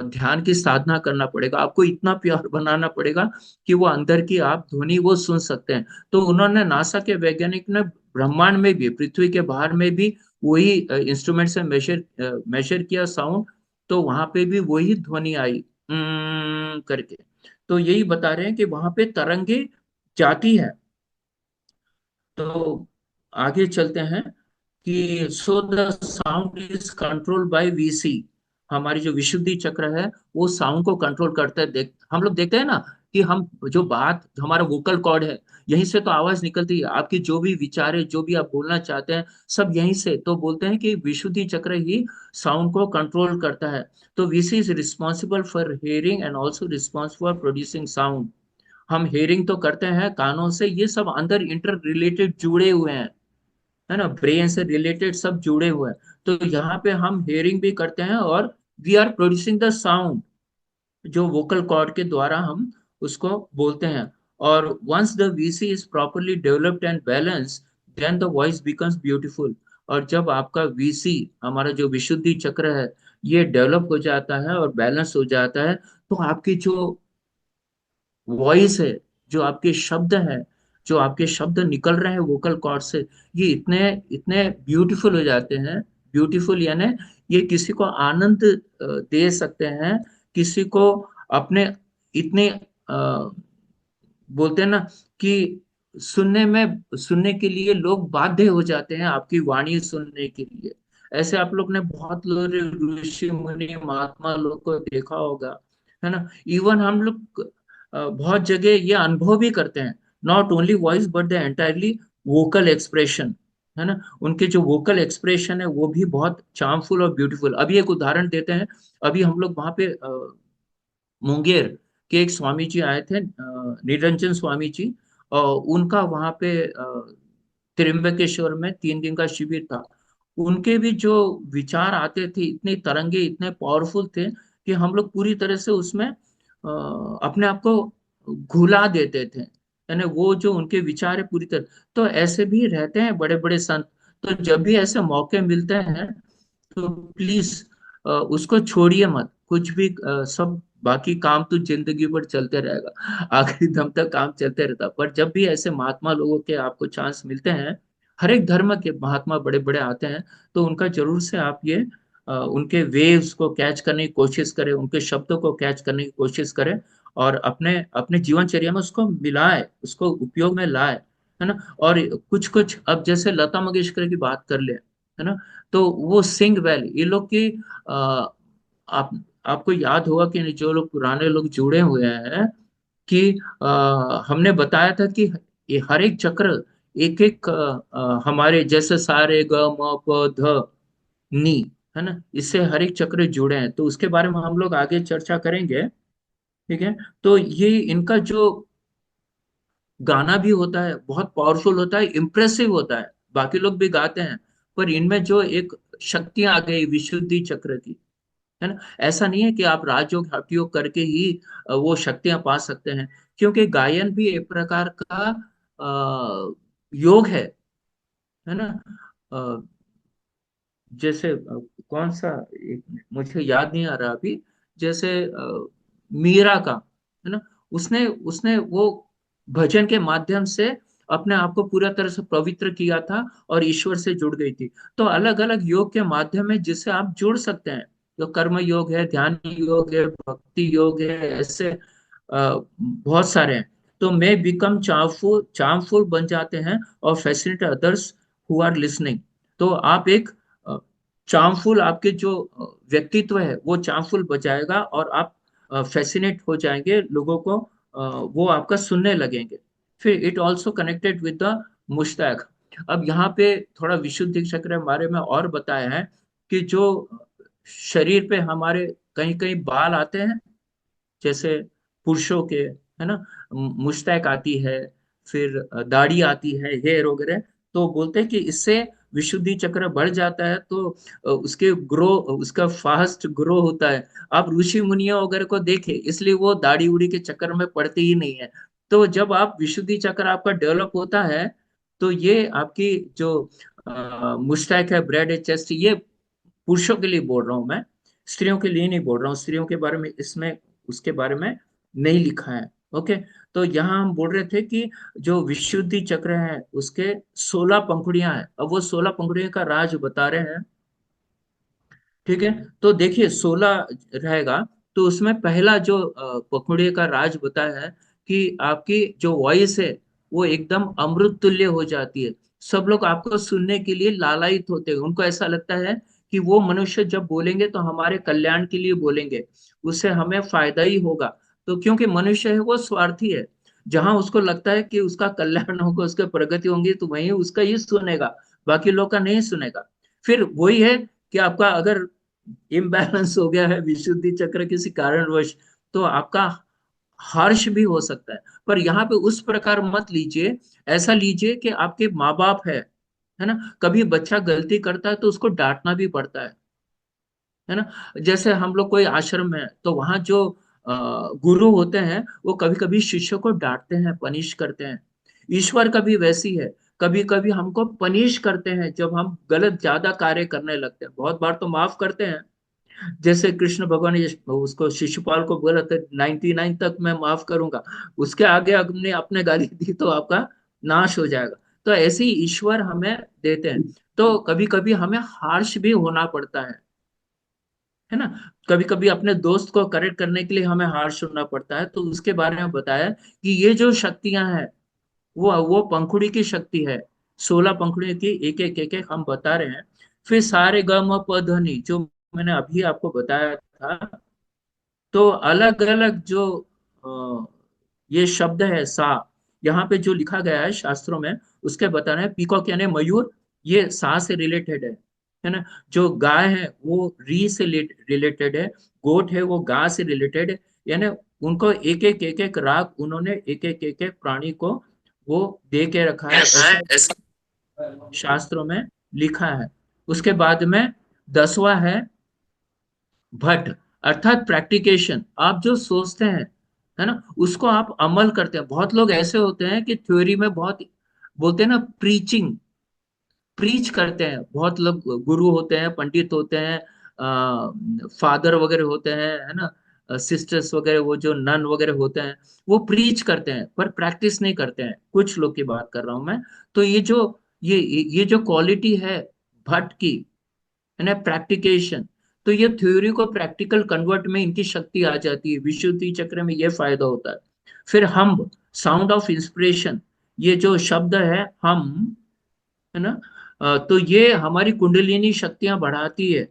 S3: ध्यान की साधना करना पड़ेगा, आपको इतना प्यार बनाना पड़ेगा कि वो अंदर की आप ध्वनि वो सुन सकते हैं। तो उन्होंने, नासा के वैज्ञानिक ने ब्रह्मांड में भी, पृथ्वी के बाहर में भी वही इंस्ट्रूमेंट से मेजर किया साउंड, तो वहां पे भी वही ध्वनि आई करके। तो यही बता रहे हैं कि वहां पे तरंगे जाती है। तो आगे चलते हैं कि so the sound is controlled by VC. हमारी जो विशुद्धि चक्र है वो साउंड को कंट्रोल करता है। हम लोग देखते हैं ना कि हम जो बात, हमारा वोकल कॉर्ड है, यहीं से तो आवाज निकलती है। आपकी जो भी विचार है, जो भी आप बोलना चाहते हैं, सब यहीं से तो बोलते हैं कि विशुद्धि चक्र ही साउंड को कंट्रोल करता है। तो VC is responsible for hearing and also responsible for producing sound. हम हेयरिंग तो करते हैं कानों से, ये सब अंदर इंटर रिलेटेड जुड़े हुए हैं, है ना, ब्रेन से रिलेटेड सब जुड़े हुए हैं। तो यहाँ पे हम हेयरिंग भी करते हैं और we are producing the sound, जो वोकल कॉर्ड के द्वारा हम उसको बोलते हैं। और once the VC is properly developed and balance, then the voice becomes beautiful. और जब आपका वीसी, हमारा जो विशुद्धि चक्र है, ये डेवलप हो जाता है और बैलेंस हो जाता है, तो आपकी जो वॉइस है, जो आपके शब्द है, जो आपके शब्द निकल रहे हैं वोकल कॉर्ड से, ये इतने इतने ब्यूटीफुल हो जाते हैं। ब्यूटीफुल यानी ये किसी को आनंद दे सकते हैं, किसी को अपने इतने बोलते हैं ना कि सुनने के लिए लोग बाध्य हो जाते हैं आपकी वाणी सुनने के लिए। ऐसे आप लोग ने बहुत लोग, ऋषि मुनि महात्मा लोग को देखा होगा, है ना। इवन हम लोग बहुत जगह ये अनुभव भी करते हैं, not only voice but the entirely vocal expression, है ना। उनके जो वोकल एक्सप्रेशन है वो भी बहुत चार्मफुल और ब्यूटीफुल। अभी एक उदाहरण देते हैं। अभी हम लोग वहां पे मुंगेर के एक स्वामी जी आए थे, निरंजन स्वामी जी, और उनका वहां पे त्र्यंबकेश्वर में 3 दिन का शिविर था। उनके भी जो विचार आते थे, इतने तरंगे, इतने पावरफुल थे कि हम लोग पूरी तरह से उसमें अपने आप को घुला देते थे, यानी वो जो उनके विचार है पूरी तरह। तो ऐसे भी रहते हैं बड़े बड़े संत। तो जब भी ऐसे मौके मिलते हैं तो प्लीज उसको छोड़िए मत, कुछ भी सब बाकी काम तो जिंदगी भर चलते रहेगा, आखिरी दम तक काम चलते रहता। पर जब भी ऐसे महात्मा लोगों के आपको चांस मिलते हैं, हर एक धर्म के महात्मा बड़े बड़े आते हैं, तो उनका जरूर से आप ये उनके वेव्स को कैच करने की कोशिश करें, उनके शब्दों को कैच करने की कोशिश करें, और अपने अपने जीवनचर्या में उसको मिलाए, उसको उपयोग में लाए, है ना। और कुछ कुछ, अब जैसे लता मंगेशकर की बात कर ले, है ना, तो वो सिंग वेल, ये लोग की आप आपको याद होगा कि नहीं, जो लोग पुराने लोग जुड़े हुए हैं, कि हमने बताया था कि ये हर एक चक्र एक एक हमारे जैसे सारे ग म प ध नी, है ना, इससे हर एक चक्र जुड़े हैं। तो उसके बारे में हम लोग आगे चर्चा करेंगे, ठीक है। तो ये इनका जो गाना भी होता है बहुत पावरफुल होता है, इम्प्रेसिव होता है, बाकी लोग भी गाते हैं, पर इनमें जो एक शक्ति आ गई विशुद्धि चक्र की, है ना। ऐसा नहीं है कि आप राजयोग हठ योग करके ही वो शक्तियां पा सकते हैं, क्योंकि गायन भी एक प्रकार का योग है ना। अ, जैसे कौन सा, एक मुझे याद नहीं आ रहा अभी, जैसे मीरा का, है ना, उसने उसने वो भजन के माध्यम से अपने आप को पूरा तरह से पवित्र किया था और ईश्वर से जुड़ गई थी। तो अलग अलग योग के माध्यम है जिससे आप जुड़ सकते हैं। जो कर्म योग है, ध्यान योग है, भक्ति योग है, ऐसे बहुत सारे हैं। तो मे बिकम चार्मफुल बन जाते हैं और facilitate others who are listening. तो आप एक चार्मफुल आपके जो व्यक्तित्व है वो चार्मफुल बचाएगा, और आप फैसिनेट हो जाएंगे लोगों को, वो आपका सुनने लगेंगे। फिर it also connected with the Mushtaq. अब यहाँ पे थोड़ा विशुद्धि चक्र के बारे में और बताया है कि जो शरीर पे हमारे कहीं कहीं बाल आते हैं, जैसे पुरुषों के, है ना, मुस्टैक आती है, फिर दाढ़ी आती है, हेयर वगैरह। तो बोलते हैं कि इससे विशुद्धि चक्र बढ़ जाता है, तो उसके ग्रो उसका फास्ट ग्रो होता है। आप ऋषि मुनियों वगैरह को देखें, इसलिए वो दाढ़ी उड़ी के चक्कर में पड़ते ही नहीं है। तो जब आप विशुद्धि चक्र आपका डेवलप होता है, तो ये आपकी जो मुस्टैक है, ब्रेड है, चेस्ट, ये पुरुषों के लिए बोल रहा हूं मैं, स्त्रियों के लिए नहीं बोल रहा हूँ। स्त्रियों के बारे में इसमें, उसके बारे में नहीं लिखा है। ओके। तो यहाँ हम बोल रहे थे कि जो विशुद्धि चक्र है उसके 16 पंखुड़ियां हैं। अब वो 16 पंखुड़ियों का राज बता रहे हैं। ठीक है। तो देखिए 16 रहेगा, तो उसमें पहला जो पंखुड़ियों का राज बताया है कि आपकी जो वॉइस है वो एकदम अमृत तुल्य हो जाती है। सब लोग आपको सुनने के लिए लालायित होते हैं, उनको ऐसा लगता है कि वो मनुष्य जब बोलेंगे तो हमारे कल्याण के लिए बोलेंगे, उससे हमें फायदा ही होगा। तो क्योंकि मनुष्य है वो स्वार्थी है, जहां उसको लगता है कि उसका कल्याण होगा, उसकी प्रगति होंगी, तो वही उसका ही सुनेगा, बाकी लोग का नहीं सुनेगा। फिर वही है कि आपका अगर इम्बैलेंस हो गया है विशुद्धि चक्र किसी कारणवश, तो आपका हर्ष भी हो सकता है। पर यहाँ पे उस प्रकार मत लीजिए, ऐसा लीजिए कि आपके माँ बाप है ना, कभी बच्चा गलती करता है तो उसको डांटना भी पड़ता है ना। जैसे हम लोग कोई आश्रम में है, तो वहां जो गुरु होते हैं वो कभी कभी शिष्य को डांटते हैं, पनिश करते हैं। ईश्वर का भी वैसी है, कभी कभी हमको पनिश करते हैं जब हम गलत ज्यादा कार्य करने लगते हैं। बहुत बार तो माफ करते हैं, जैसे कृष्ण भगवान ने उसको शिशुपाल को बोला था 99 तक मैं माफ करूंगा, उसके आगे आपने आपने गाली दी तो आपका नाश हो जाएगा। तो ऐसे ही ईश्वर हमें देते हैं। तो कभी कभी हमें हार्श भी होना पड़ता है ना। कभी कभी अपने दोस्त को करेक्ट करने के लिए हमें हार्श होना पड़ता है। तो उसके बारे में बताया कि ये जो शक्तियां हैं वो पंखुड़ी की शक्ति है। 16 पंखुड़ियों की एक एक हम बता रहे हैं। फिर सारे ग म प ध नि जो मैंने अभी आपको बताया था, तो अलग अलग जो अ, ये शब्द है सा, यहाँ पे जो लिखा गया है शास्त्रों में, उसके बताना है। पीकॉक यानी मयूर, ये सा से रिलेटेड है ना। जो गाय है वो री से रिलेटेड है, गोट है वो गा से रिलेटेड है। यानी उनको एक एक राग उन्होंने एक एक प्राणी को वो दे के रखा है, ऐसा शास्त्रों में लिखा है। उसके बाद में 10वां है भट्ट, अर्थात प्रैक्टिकेशन। आप जो सोचते हैं, है ना, उसको आप अमल करते हैं। बहुत लोग ऐसे होते हैं कि थ्योरी में बहुत बोलते हैं ना, प्रीचिंग, प्रीच करते हैं। बहुत लोग गुरु होते हैं, पंडित होते हैं, फादर वगैरह होते हैं, है ना, सिस्टर्स वगैरह, वो जो नन वगैरह होते हैं, वो प्रीच करते हैं पर प्रैक्टिस नहीं करते हैं। कुछ लोग की बात कर रहा हूं मैं। तो ये जो क्वालिटी है भट्ट की, है ना, प्रैक्टिकेशन, तो ये थ्योरी को प्रैक्टिकल कन्वर्ट में इनकी शक्ति आ जाती है। विशुद्धि चक्र में ये फायदा होता है। फिर हम, साउंड ऑफ इंस्पिरेशन, ये जो शब्द है हम, है ना, तो ये हमारी कुंडलिनी शक्तियां बढ़ाती है।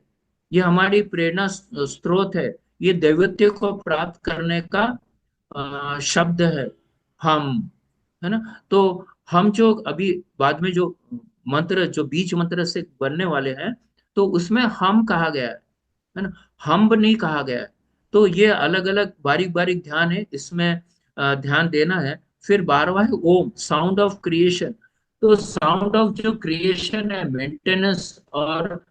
S3: ये हमारी प्रेरणा स्रोत है। ये दैवत्य को प्राप्त करने का शब्द है हम, है ना। तो हम जो अभी बाद में जो मंत्र, जो बीज मंत्र से बनने वाले हैं, तो उसमें हम कहा गया है ना, हम नहीं कहा गया है। तो ये अलग अलग बारीक बारीक ध्यान है इसमें, ध्यान देना है। फिर 12वां है ओम, साउंड ऑफ क्रिएशन। तो साउंड ऑफ जो क्रिएशन है, मेंटेनेंस और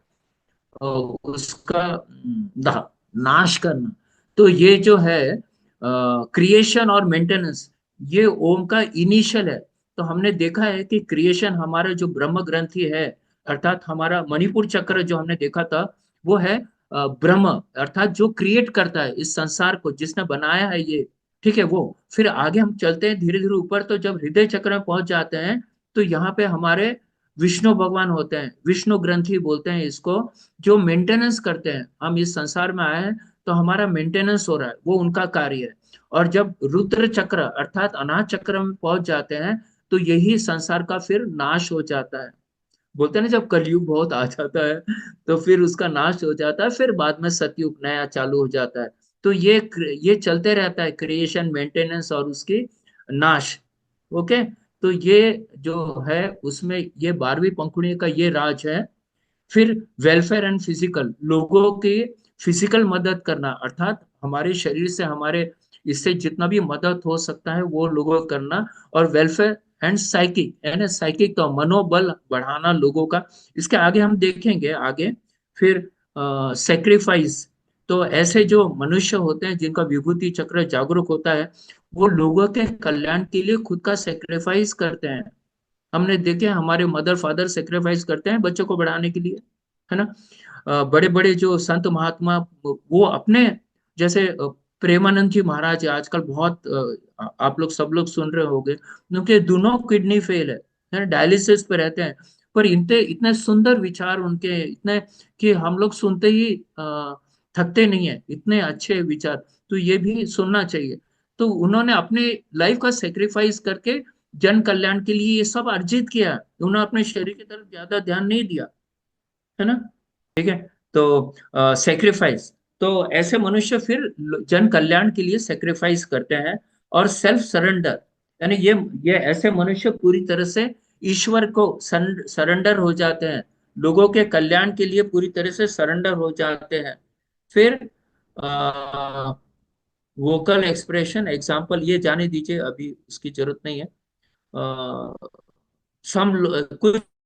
S3: उसका नाश करना, तो ये जो है क्रिएशन और मेंटेनेंस, ये ओम का इनिशियल है। तो हमने देखा है कि क्रिएशन हमारा जो ब्रह्म ग्रंथि है, अर्थात हमारा मणिपुर चक्र जो हमने देखा था, वो है ब्रह्म, अर्थात जो क्रिएट करता है इस संसार को, जिसने बनाया है ये, ठीक है वो। फिर आगे हम चलते हैं धीरे धीरे ऊपर, तो जब हृदय चक्र में पहुंच जाते हैं, तो यहाँ पे हमारे विष्णु भगवान होते हैं, विष्णु ग्रंथि बोलते हैं इसको, जो मेंटेनेंस करते हैं। हम इस संसार में आए हैं तो हमारा मेंटेनेंस हो रहा है, वो उनका कार्य है। और जब रुद्र चक्र अर्थात अनाथ चक्र में पहुंच जाते हैं, तो यही संसार का फिर नाश हो जाता है। बोलते हैं ना, जब कलयुग बहुत आ जाता है तो फिर उसका नाश हो जाता है, फिर बाद में सतयुग नया चालू हो जाता है। तो ये चलते रहता है, क्रिएशन, मेंटेनेंस और उसकी नाश। ओके। तो ये जो है उसमें ये 12वीं पंखुड़ी का ये राज है। फिर वेलफेयर एंड फिजिकल, लोगों की फिजिकल मदद करना, अर्थात हमारे शरीर से, हमारे इससे जितना भी मदद हो सकता है वो लोगों को करना। और वेलफेयर एंड साइकिक, यानी साइकिक तो मनोबल बढ़ाना लोगों का। इसके आगे हम देखेंगे आगे। फिर सेक्रीफाइस, तो ऐसे जो मनुष्य होते हैं जिनका विभूति चक्र जागरूक होता है, वो लोगों के कल्याण के लिए खुद का सेक्रीफाइस करते हैं। हमने देखे हमारे मदर फादर सेक्रीफाइस करते हैं बच्चों को बढ़ाने के लिए, है ना। बड़े बड़े जो संत महात्मा, वो अपने, जैसे प्रेमानंद जी महाराज है, आजकल बहुत आप लोग सब लोग सुन रहे होंगे, उनके दोनों किडनी फेल है, डायलिसिस पे रहते हैं। पर इतने इतने सुंदर विचार उनके, इतने कि हम लोग सुनते ही थकते नहीं है, इतने अच्छे विचार। तो ये भी सुनना चाहिए। तो उन्होंने अपने लाइफ का सेक्रीफाइस करके जन कल्याण के लिए ये सब अर्जित किया। उन्होंने अपने शरीर की तरफ ज्यादा ध्यान नहीं दिया, है ना। ठीक है। तो सेक्रीफाइस, तो ऐसे मनुष्य फिर जन कल्याण के लिए सेक्रीफाइस करते हैं। और सेल्फ सरेंडर, यानी ये ऐसे मनुष्य पूरी तरह से ईश्वर को सरेंडर हो जाते हैं, लोगों के कल्याण के लिए पूरी तरह से सरेंडर हो जाते हैं। फिर वोकल एक्सप्रेशन एग्जाम्पल, ये जाने दीजिए, अभी उसकी जरूरत नहीं है।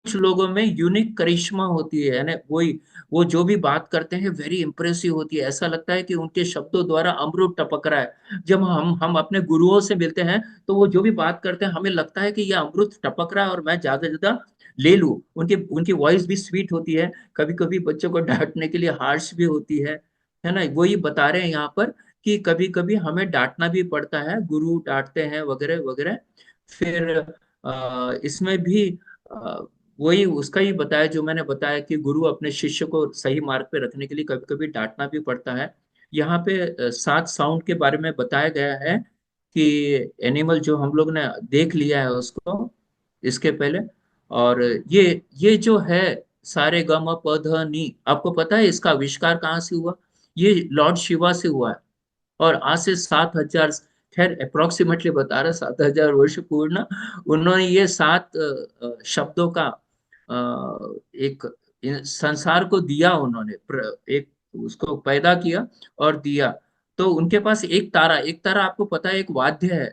S3: कुछ लोगों में यूनिक करिश्मा होती है, यानी वही, वो जो भी बात करते हैं वेरी इंप्रेसिव होती है, ऐसा लगता है कि उनके शब्दों द्वारा अमृत टपक रहा है। जब हम अपने गुरुओं से मिलते हैं तो वो जो भी बात करते हैं हमें लगता है कि यह अमृत टपक रहा है और मैं ज्यादा ज्यादा ले लूं। उनकी उनकी वॉइस भी स्वीट होती है, कभी कभी बच्चों को डांटने के लिए हार्श भी होती है ना। वही बता रहे हैं यहाँ पर कि कभी कभी हमें डांटना भी पड़ता है, गुरु डांटते हैं वगैरह वगैरह। फिर इसमें भी अ, वही उसका ही बताया जो मैंने बताया कि गुरु अपने शिष्य को सही मार्ग पे रखने के लिए कभी कभी डांटना भी पड़ता है। यहाँ पे 7 साउंड के बारे में बताया गया है कि एनिमल जो हम लोग ने देख लिया है उसको इसके पहले। और ये जो है सारे ग म प ध नी, आपको पता है इसका आविष्कार कहाँ से हुआ? ये लॉर्ड शिवा से हुआ है। और आज से 7,000, खैर अप्रोक्सीमेटली बता रहा, 7,000 वर्ष पूर्ण उन्होंने ये 7 शब्दों का एक संसार को दिया। उन्होंने एक उसको पैदा किया और दिया। तो उनके पास एक तारा आपको पता है एक वाद्य है,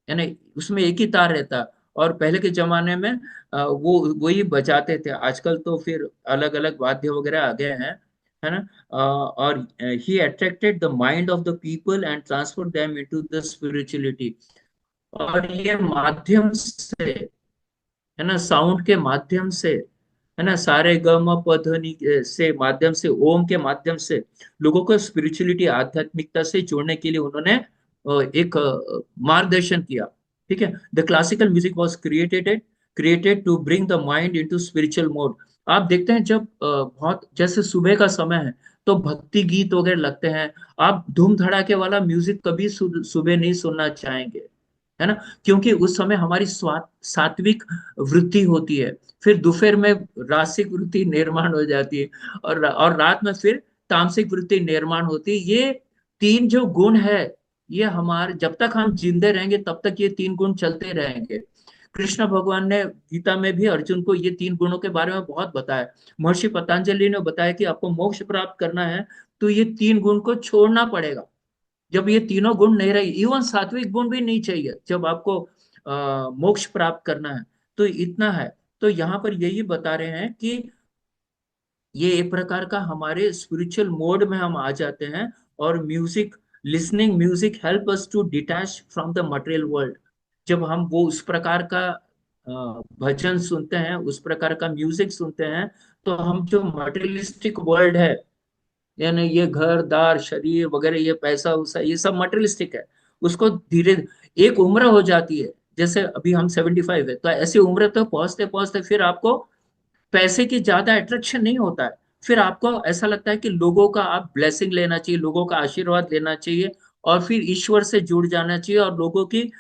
S3: यानी उसमें एक ही तार रहता है। और पहले के जमाने में वो वही बजाते थे। आजकल तो फिर अलग अलग वाद्य वगैरह आ गए हैं, है ना। और he attracted the mind of the people and transfer them into the spirituality. और ये माध्यम से, है ना, साउंड के माध्यम से, है ना, सारे ग म प ध नि से माध्यम से, ओम के माध्यम से लोगों को स्पिरिचुअलिटी, आध्यात्मिकता से जोड़ने के लिए उन्होंने एक मार्गदर्शन किया। ठीक है। The classical music was created to bring the mind into spiritual mode. आप देखते हैं जब बहुत, जैसे सुबह का समय है तो भक्ति गीत वगैरह लगते हैं। आप धूम धड़ाके वाला म्यूजिक कभी सुबह नहीं सुनना चाहेंगे, है ना। क्योंकि उस समय हमारी सात्विक वृद्धि होती है। फिर दोपहर में रासिक वृत्ति निर्माण हो जाती है, और रात में फिर तामसिक वृत्ति निर्माण होती है। ये तीन जो गुण है, ये हमारे, जब तक हम जिंदे रहेंगे तब तक ये 3 गुण चलते रहेंगे। कृष्ण भगवान ने गीता में भी अर्जुन को ये 3 गुणों के बारे में बहुत बताया। महर्षि पतंजलि ने बताया कि आपको मोक्ष प्राप्त करना है तो ये 3 गुण को छोड़ना पड़ेगा। जब ये तीनों गुण नहीं रहे, इवन सात्विक गुण भी नहीं चाहिए जब आपको मोक्ष प्राप्त करना है, तो इतना है। तो यहाँ पर यही बता रहे हैं कि ये एक प्रकार का हमारे स्पिरिचुअल मोड में हम आ जाते हैं। और music, listening music help us to detach from the material world. जब हम वो उस प्रकार का भजन सुनते हैं, उस प्रकार का म्यूजिक सुनते हैं, तो हम जो मटेरियलिस्टिक वर्ल्ड है, यानी ये घर दार शरीर वगैरह, ये पैसा उसा, ये सब मटेरियलिस्टिक है, उसको धीरे, एक उम्र हो जाती है। जैसे अभी हम 75 है, तो ऐसी उम्र तक पहुंचते पहुंचते फिर आपको पैसे की ज्यादा अट्रैक्शन नहीं होता है। फिर आपको ऐसा लगता है कि लोगों का आप ब्लेसिंग लेना चाहिए, लोगों का आशीर्वाद लेना चाहिए, और फिर ईश्वर से जुड़ जाना चाहिए और लोगों की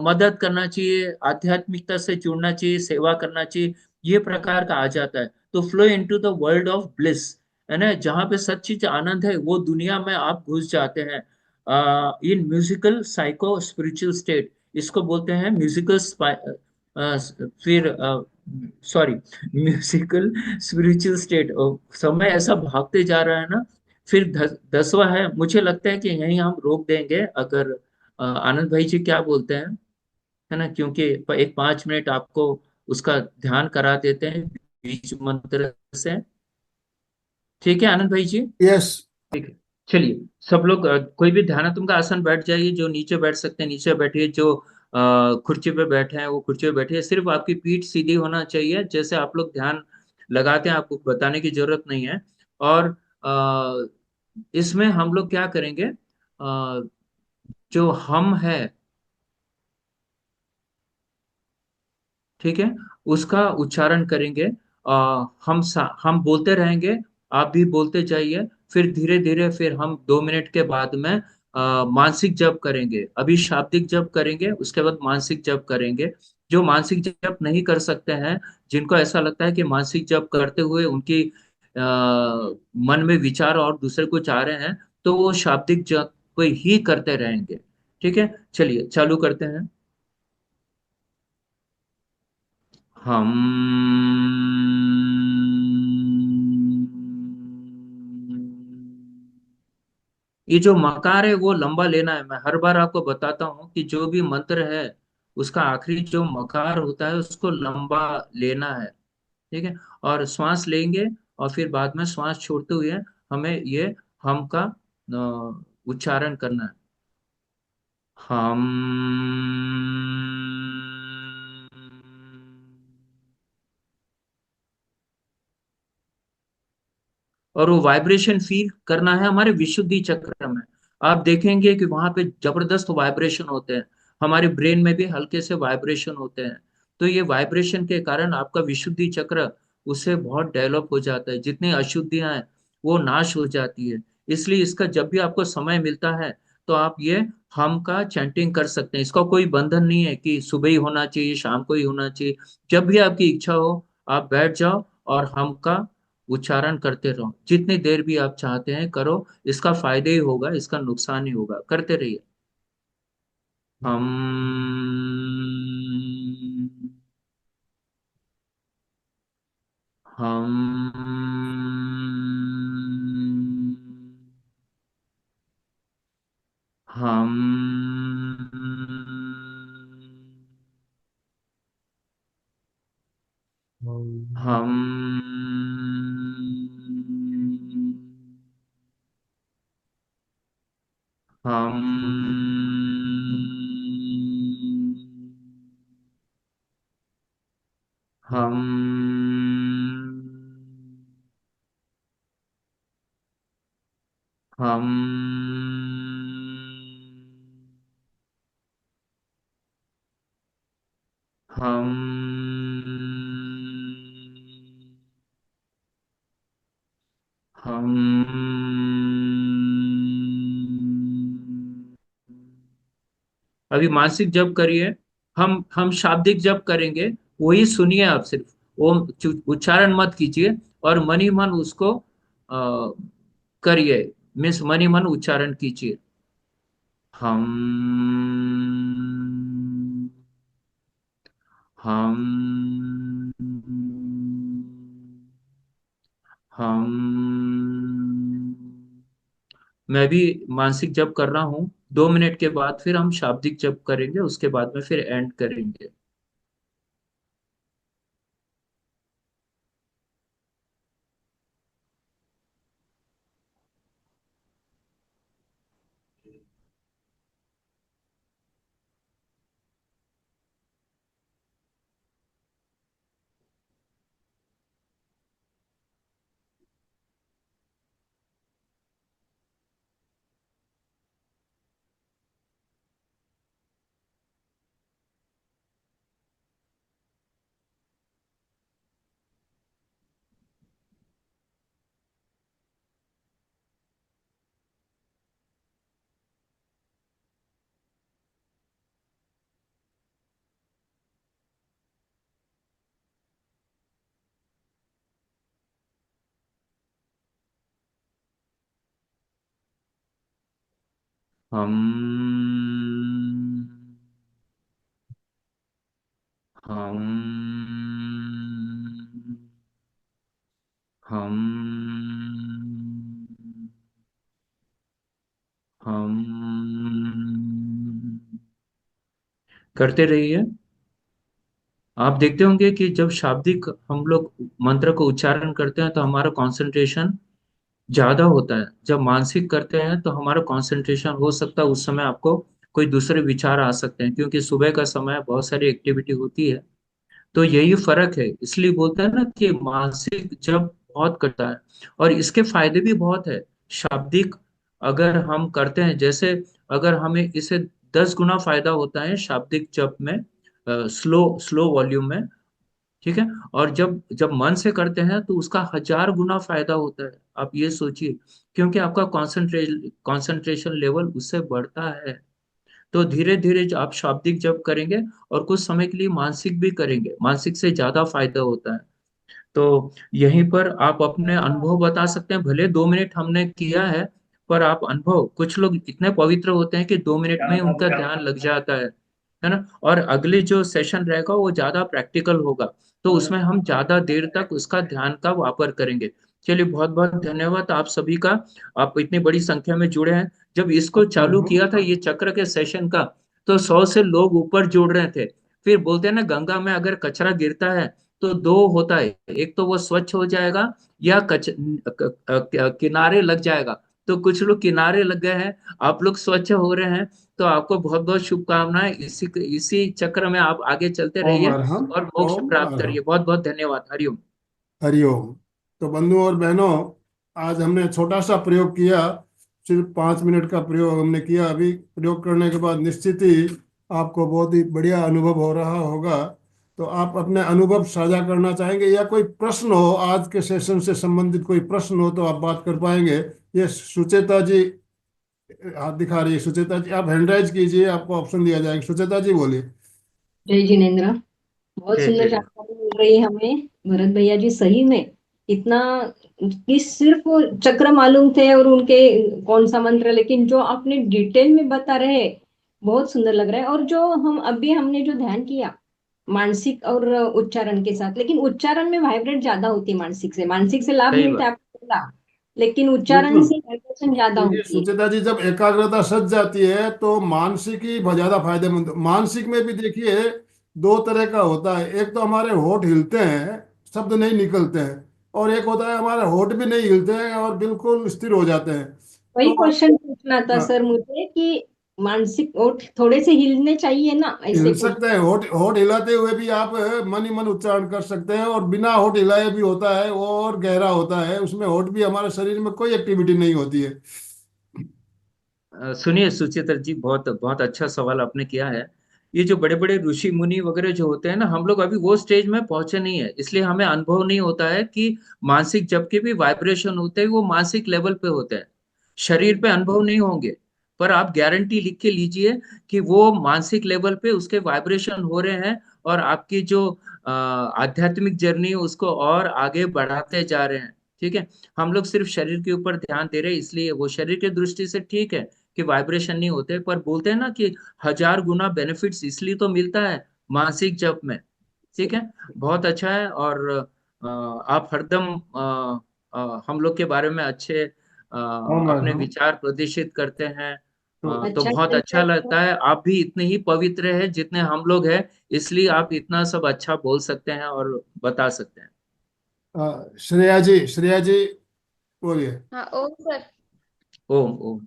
S3: मदद करना चाहिए, आध्यात्मिकता से जुड़ना चाहिए, सेवा करना चाहिए। ये प्रकार का आ जाता है। तो flow into the world of bliss, है ना, जहाँ पे सच्चिच आनंद है, वो दुनिया में आप घुस जाते हैं। इन म्यूजिकल साइको स्पिरिचुअल स्टेट, इसको बोलते हैं म्यूजिकल, फिर सॉरी, म्यूजिकल स्पिरिचुअल स्टेट। समय ऐसा भागते जा रहा है ना। फिर 10वां है, मुझे लगता है कि यहीं हम रोक देंगे, अगर आनंद भाई जी क्या बोलते हैं, है ना, क्योंकि एक 5 मिनट आपको उसका ध्यान करा देते हैं बीज मंत्र से। ठीक है आनंद भाई जी।
S2: यस।
S3: ठीक है, चलिए सब लोग कोई भी ध्यानात्मक आसन बैठ जाइए, जो नीचे बैठ सकते हैं नीचे बैठिए, जो कुर्सी पे बैठे हैं वो कुर्सी पे बैठिए। सिर्फ आपकी पीठ सीधी होना चाहिए, जैसे आप लोग ध्यान लगाते हैं, आपको बताने की जरूरत नहीं है। और अ, इसमें हम लोग क्या करेंगे, जो हम है, ठीक है, उसका उच्चारण करेंगे। हम बोलते रहेंगे, आप भी बोलते जाइए। फिर धीरे धीरे फिर हम 2 मिनट के बाद में मानसिक जप करेंगे। अभी शाब्दिक जप करेंगे, उसके बाद मानसिक जप करेंगे। जो मानसिक जप नहीं कर सकते हैं, जिनको ऐसा लगता है कि मानसिक जप करते हुए उनकी मन में विचार और दूसरे कुछ आ रहे हैं, तो वो शाब्दिक जप को ही करते रहेंगे। ठीक है, चलिए चालू करते हैं। हम, ये जो मकार है वो लंबा लेना है। मैं हर बार आपको बताता हूँ कि जो भी मंत्र है, उसका आखिरी जो मकार होता है उसको लंबा लेना है। ठीक है, और श्वास लेंगे, और फिर बाद में श्वास छोड़ते हुए हमें ये हम का उच्चारण करना है। हम, और वो वाइब्रेशन फील करना है हमारे विशुद्धि चक्र में। आप देखेंगे कि वहां पे जबरदस्त वाइब्रेशन होते हैं, हमारे ब्रेन में भी हल्के से वाइब्रेशन होते हैं। तो ये वाइब्रेशन के कारण आपका विशुद्धि चक्र उससे बहुत डेवलप हो जाता है, जितनी अशुद्धियां हैं वो नाश हो जाती है। इसलिए इसका जब भी आपको समय मिलता है, तो आप ये हम का चैंटिंग कर सकते हैं। इसका कोई बंधन नहीं है कि सुबह ही होना चाहिए, शाम को ही होना चाहिए। जब भी आपकी इच्छा हो, आप बैठ जाओ और हम का उच्चारण करते रहो। जितनी देर भी आप चाहते हैं करो, इसका फायदे ही होगा, इसका नुकसान ही होगा। करते रहिए। हम, हम, हम, हम, हम, हम, हम, हम, हम, अभी मानसिक जप करिए। हम शाब्दिक जप करेंगे, वही सुनिए आप सिर्फ। ओम उच्चारण मत कीजिए, और मन ही मन उसको करिए, मीन्स मन ही मन उच्चारण कीजिए। हम, हम, हम, मैं भी मानसिक जप कर रहा हूँ। 2 मिनट के बाद फिर हम शाब्दिक जप करेंगे, उसके बाद में फिर एंड करेंगे। हम हम हम हम करते रहिए। आप देखते होंगे कि जब शाब्दिक हम लोग मंत्र को उच्चारण करते हैं तो हमारा कंसंट्रेशन ज्यादा होता है। जब मानसिक करते हैं तो हमारा कंसंट्रेशन हो सकता है उस समय आपको कोई दूसरे विचार आ सकते हैं, क्योंकि सुबह का समय बहुत सारी एक्टिविटी होती है। तो यही फर्क है, इसलिए बोलते हैं ना कि मानसिक जब बहुत करता है, और इसके फायदे भी बहुत है। शाब्दिक अगर हम करते हैं, जैसे अगर हमें इसे 10 गुना फायदा होता है शाब्दिक जप में, स्लो स्लो वॉल्यूम में, ठीक है। और जब जब मन से करते हैं तो उसका 1000 गुना फायदा होता है। आप ये सोचिए, क्योंकि आपका कंसंट्रेशन लेवल उससे बढ़ता है। तो धीरे धीरे जो आप शाब्दिक जप करेंगे और कुछ समय के लिए मानसिक भी करेंगे, मानसिक से ज्यादा फायदा होता है। तो यहीं पर आप अपने अनुभव बता सकते हैं। भले 2 मिनट हमने किया है, पर आप अनुभव, कुछ लोग इतने पवित्र होते हैं कि 2 मिनट में ही उनका ध्यान लग जाता है ना। और अगले जो सेशन रहेगा वो ज्यादा प्रैक्टिकल होगा, तो उसमें हम ज्यादा देर तक उसका ध्यान का वापर करेंगे। चलिए, बहुत बहुत धन्यवाद आप सभी का। आप इतनी बड़ी संख्या में जुड़े हैं। जब इसको चालू किया था ये चक्र के सेशन का, तो 100 से लोग ऊपर जुड़ रहे थे। फिर बोलते हैं ना, गंगा में अगर कचरा गिरता है तो दो होता है, एक तो वो स्वच्छ हो जाएगा या किनारे लग जाएगा। तो कुछ लोग किनारे लग गए हैं, आप लोग स्वच्छ हो रहे हैं। तो आपको बहुत बहुत शुभकामनाएं। इसी इसी चक्र में आप आगे चलते
S2: ओम
S3: रहिए
S2: अरहम।
S3: और मोक्ष
S2: ओम
S3: प्राप्त
S2: अरहम।
S3: करिए। बहुत बहुत धन्यवाद। हरिओम।
S2: हरिओम। तो बंधुओं और बहनों, आज हमने छोटा सा प्रयोग किया। सिर्फ 5 मिनट का प्रयोग हमने किया। अभी प्रयोग करने के बाद निश्चित ही आपको बहुत ही बढ़िया अनुभव हो रहा होगा। तो आप अपने अनुभव साझा करना चाहेंगे, या कोई प्रश्न हो आज के सेशन से संबंधित, कोई प्रश्न हो तो आप बात कर पाएंगे। ये सुचेता जी हाथ दिखा रही है। सुचेता जी, आप हैंड राइज कीजिए, आपको ऑप्शन दिया जाएगा। सुचेता जी बोलिए।
S4: जय जिनेन्द्र। बहुत
S3: जय
S4: सुंदर
S3: जय।
S4: जानकारी मिल रही है हमें भरत भैया जी, सही में इतना कि सिर्फ वो चक्र मालूम थे और उनके कौन सा मंत्र, लेकिन जो आपने डिटेल में बता रहे हैं, बहुत सुंदर लग रहा है। और जो हम अभी हमने जो ध्यान किया मानसिक और उच्चारण के साथ, लेकिन उच्चारण में वाइब्रेट ज्यादा होती है मानसिक से लाभ
S3: सही
S4: मिलता है
S3: बात।
S4: आपको बोला, लेकिन उच्चारण
S2: बिल्कुल।
S4: से वाइब्रेशन ज्यादा
S2: देखिए
S4: होती है।
S2: सुचेता जी, जब एकाग्रता सच जाती है तो मानसिक ही ज्यादा फायदेमंद। मानसिक में भी देखिए, दो तरह का होता है। एक तो हमारे होठ हिलते हैं, शब्द नहीं निकलते हैं। और एक होता है हमारे होठ भी नहीं हिलते हैं और बिल्कुल स्थिर हो जाते हैं।
S4: वही
S2: तो
S4: क्वेश्चन पूछना था
S2: हाँ,
S4: सर मुझे कि मानसिक और थोड़े से हिलने चाहिए ना, ऐसे
S2: हिल
S4: पूछ।
S2: सकते हैं। होठ होठ हिलाते हुए भी आप मन ही मन उच्चारण कर सकते हैं, और बिना होठ हिलाए भी होता है, वो और गहरा होता है। उसमें होठ भी हमारे शरीर में कोई एक्टिविटी नहीं होती है।
S3: सुनिए सुचित्र जी, बहुत बहुत अच्छा सवाल आपने किया है। ये जो बड़े बड़े ऋषि मुनि वगैरह जो होते हैं ना, हम लोग अभी वो स्टेज में पहुंचे नहीं है, इसलिए हमें अनुभव नहीं होता है कि मानसिक जबकि भी वाइब्रेशन होते हैं वो मानसिक लेवल पे होते हैं, शरीर पे अनुभव नहीं होंगे। पर आप गारंटी लिख के लीजिए कि वो मानसिक लेवल पे उसके वाइब्रेशन हो रहे हैं, और आपकी जो आध्यात्मिक जर्नी है उसको और आगे बढ़ाते जा रहे हैं। ठीक है। हम लोग सिर्फ शरीर के ऊपर ध्यान दे रहे हैं, इसलिए वो शरीर की दृष्टि से ठीक है कि वाइब्रेशन नहीं होते, पर बोलते हैं ना कि 1000 गुना बेनिफिट्स इसलिए तो मिलता है मानसिक जप में। ठीक है। बहुत अच्छा है। और आप हरदम हम लोग के बारे में अच्छे
S2: ओम
S3: अपने
S2: हरिओम।
S3: विचार प्रदर्शित करते हैं।
S2: तो
S3: तो
S4: अच्छा
S3: बहुत अच्छा लगता है। आप भी इतने ही पवित्र हैं जितने हम लोग हैं, इसलिए आप इतना सब अच्छा बोल सकते हैं और बता सकते हैं।
S2: श्रेया जी, श्रेया जी बोलिए।
S5: हा ओम सर.
S3: ओम ओम।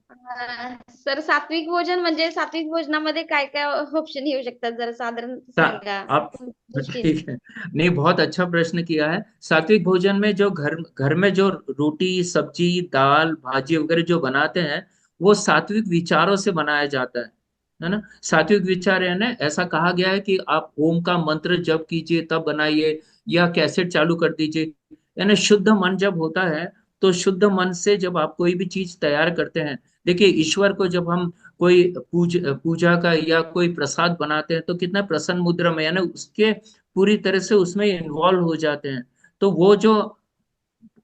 S5: सर, सात्विक भोजन म्हणजे सात्विक भोजनामध्ये काय काय ऑप्शन येऊ शकतात, जरा साधारण
S3: सा-
S5: सांगा
S3: आप
S5: तुमच्या दृष्टीने.
S3: ठीक है। नहीं, बहुत अच्छा प्रश्न किया है। सात्विक भोजन में जो घर घर में जो रोटी सब्जी दाल भाजी वगैरह जो बनाते हैं, वो सात्विक विचारों से बनाया जाता है ना। सात्विक विचार है ना, ऐसा कहा गया है कि आप ओम का मंत्र जप कीजिए तब बनाइए, या कैसेट चालू कर दीजिए। यानी शुद्ध मन जब होता है, तो शुद्ध मन से जब आप कोई भी चीज तैयार करते हैं, देखिए ईश्वर को जब हम कोई पूजा का या कोई प्रसाद बनाते हैं तो कितना प्रसन्न मुद्रा में, यानी उसके पूरी तरह से उसमें इन्वॉल्व हो जाते हैं। तो वो जो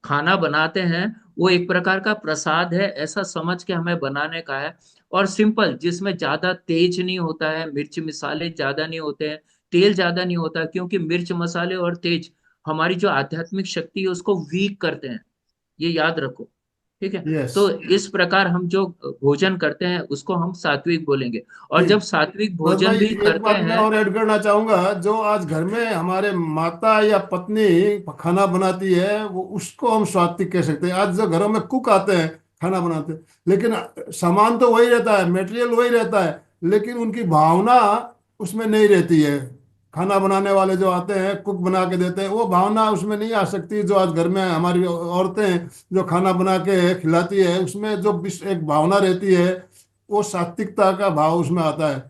S3: खाना बनाते हैं वो एक प्रकार का प्रसाद है, ऐसा समझ के हमें बनाने का है। और सिंपल, जिसमें ज्यादा तेज नहीं होता है, मिर्च मसाले ज्यादा नहीं होते हैं, तेल ज्यादा नहीं होता, क्योंकि मिर्च मसाले और तेज हमारी जो आध्यात्मिक शक्ति है उसको वीक करते हैं, ये याद रखो। ठीक है।
S2: यस
S3: तो इस प्रकार हम जो भोजन करते हैं उसको हम सात्विक बोलेंगे। और
S2: जी।
S3: जब सात्विक
S2: भरत
S3: भोजन
S2: भाई,
S3: भी
S2: एक
S3: करते
S2: बात मैं
S3: हैं।
S2: और ऐड करना चाहूंगा। जो आज घर में हमारे माता या पत्नी खाना बनाती है, वो उसको हम सात्विक कह सकते हैं। आज जो घरों में कुक आते हैं खाना बनाते हैं, लेकिन सामान तो वही रहता है, मटेरियल वही रहता है, लेकिन उनकी भावना उसमें नहीं रहती है। खाना बनाने वाले जो आते हैं, कुक बना के देते हैं, वो भावना उसमें नहीं आ सकती। जो आज घर में हमारी औरतें जो खाना बना के खिलाती है, उसमें जो एक भावना रहती है, वो सात्विकता का भाव उसमें आता है।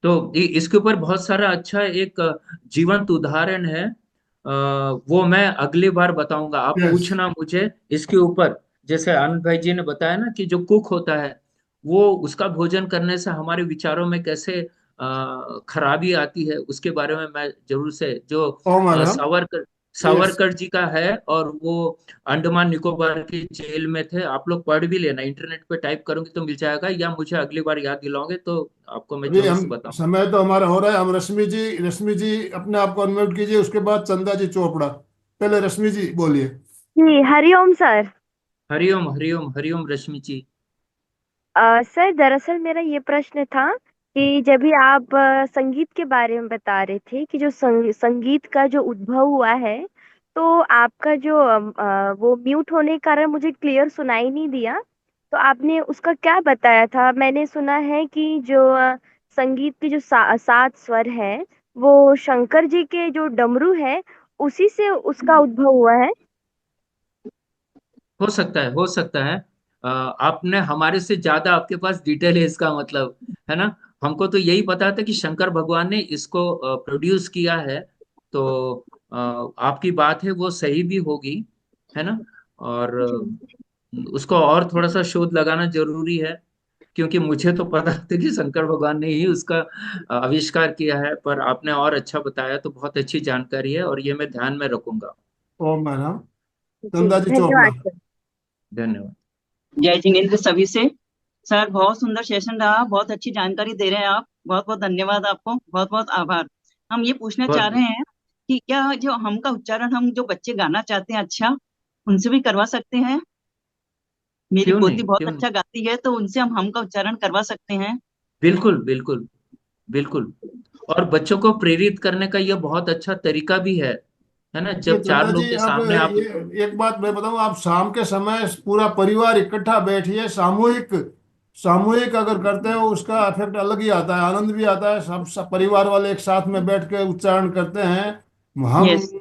S3: तो इसके ऊपर बहुत सारा अच्छा एक जीवंत उदाहरण है। वो मैं अगली बार बताऊंगा, आप
S2: यस
S3: पूछना मुझे इसके ऊपर। जैसे आनंद भाई जी ने बताया ना कि जो कुक होता है वो, उसका भोजन करने से हमारे विचारों में कैसे खराबी आती है, उसके बारे में मैं जरूर से, जो
S2: ओ मैडम।
S3: सावरकर
S2: यस
S3: सावरकर जी का है, और वो अंडमान निकोबार की जेल में थे। आप लोग पढ़ भी लेना, इंटरनेट पे टाइप करोगे तो मिल जाएगा, या मुझे अगली बार याद दिलाओगे तो आपको मैं
S2: अभी
S3: जरूर
S2: हम,
S3: से बताऊंगा।
S2: समय तो हमारा हो रहा है। हम रश्मि जी अपने आप को अनम्यूट कीजिए, उसके बाद चंदा जी चोपड़ा। पहले रश्मि जी बोलिए।
S6: जी हरिओम सर।
S3: हरिओम हरिओम हरिओम रश्मि जी।
S6: सर दरअसल मेरा ये प्रश्न था कि जब भी आप संगीत के बारे में बता रहे थे कि जो संगीत का जो उद्भव हुआ है, तो आपका जो वो म्यूट होने के कारण मुझे क्लियर सुनाई नहीं दिया। तो आपने उसका क्या बताया था? मैंने सुना है कि जो संगीत के जो सात स्वर है, वो शंकर जी के जो डमरू है उसी से उसका उद्भव हुआ है।
S3: हो सकता है, हो सकता है। आपने हमारे से ज्यादा, आपके पास डिटेल है इसका मतलब, है ना। हमको तो यही पता था कि शंकर भगवान ने इसको प्रोड्यूस किया है। तो आपकी बात है वो सही भी होगी, है ना। और
S6: जी
S3: उसको और थोड़ा सा शोध लगाना जरूरी है, क्योंकि मुझे तो पता था कि शंकर भगवान ने ही उसका आविष्कार किया है, पर आपने और अच्छा बताया, तो बहुत अच्छी जानकारी है और ये मैं ध्यान में रखूंगा।
S2: ओ मैडम।
S6: जी
S2: चंदा जी चोपड़ा।
S6: धन्यवाद सर।
S3: धन्यवाद।
S7: जय जिनेन्द्र सभी से। सर बहुत सुंदर सेशन रहा, बहुत अच्छी जानकारी दे रहे हैं आप। बहुत बहुत धन्यवाद आपको, बहुत बहुत आभार। हम ये पूछना चाह
S3: बहुत
S7: रहे हैं कि क्या जो हम का उच्चारण हम जो बच्चे गाना चाहते हैं अच्छा, उनसे भी करवा सकते हैं? मेरी
S3: क्यों
S7: पोती
S3: नहीं,
S7: बहुत
S3: क्यों नहीं।
S7: अच्छा गाती है, तो उनसे हम का उच्चारण करवा सकते हैं।
S3: बिल्कुल बिल्कुल बिल्कुल। और बच्चों को प्रेरित करने का ये बहुत अच्छा तरीका भी है ना,
S2: ये
S3: जब
S2: चंदा
S3: चार लोग
S2: जी,
S3: के
S2: अब
S3: सामने आप।
S2: ये एक बात मैं बताऊं। आप शाम के समय पूरा परिवार इकट्ठा बैठिए, सामूहिक सामूहिक अगर करते हो, उसका इफेक्ट अलग ही आता है, आनंद भी आता है। सब परिवार वाले एक साथ में बैठ के उच्चारण करते हैं।
S7: यस।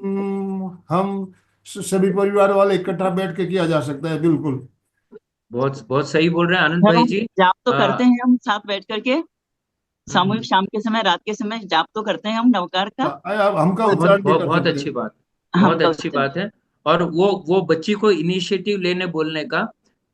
S2: हम सभी परिवार वाले इकट्ठा बैठ के किया जा सकता है, बिल्कुल।
S3: बहुत बहुत सही बोल रहे हैं आनंद
S7: सर
S3: भाई
S7: हम
S3: जी।
S7: जाप तो
S3: आ,
S7: करते हैं हम साथ बैठ करके, सामूहिक
S3: हम्म।
S7: शाम के समय, रात के समय जाप तो करते हैं हम नवकार का।
S2: अब हमका
S3: बहुत
S2: उच्चारण भी
S3: बहुत
S2: कर
S3: बहुत
S2: सकते
S3: अच्छी
S2: हैं।
S3: बात,
S7: हम
S3: बहुत
S7: का
S3: अच्छी
S7: उच्चारण।
S3: बात है। और वो बच्ची को इनिशिएटिव लेने बोलने का,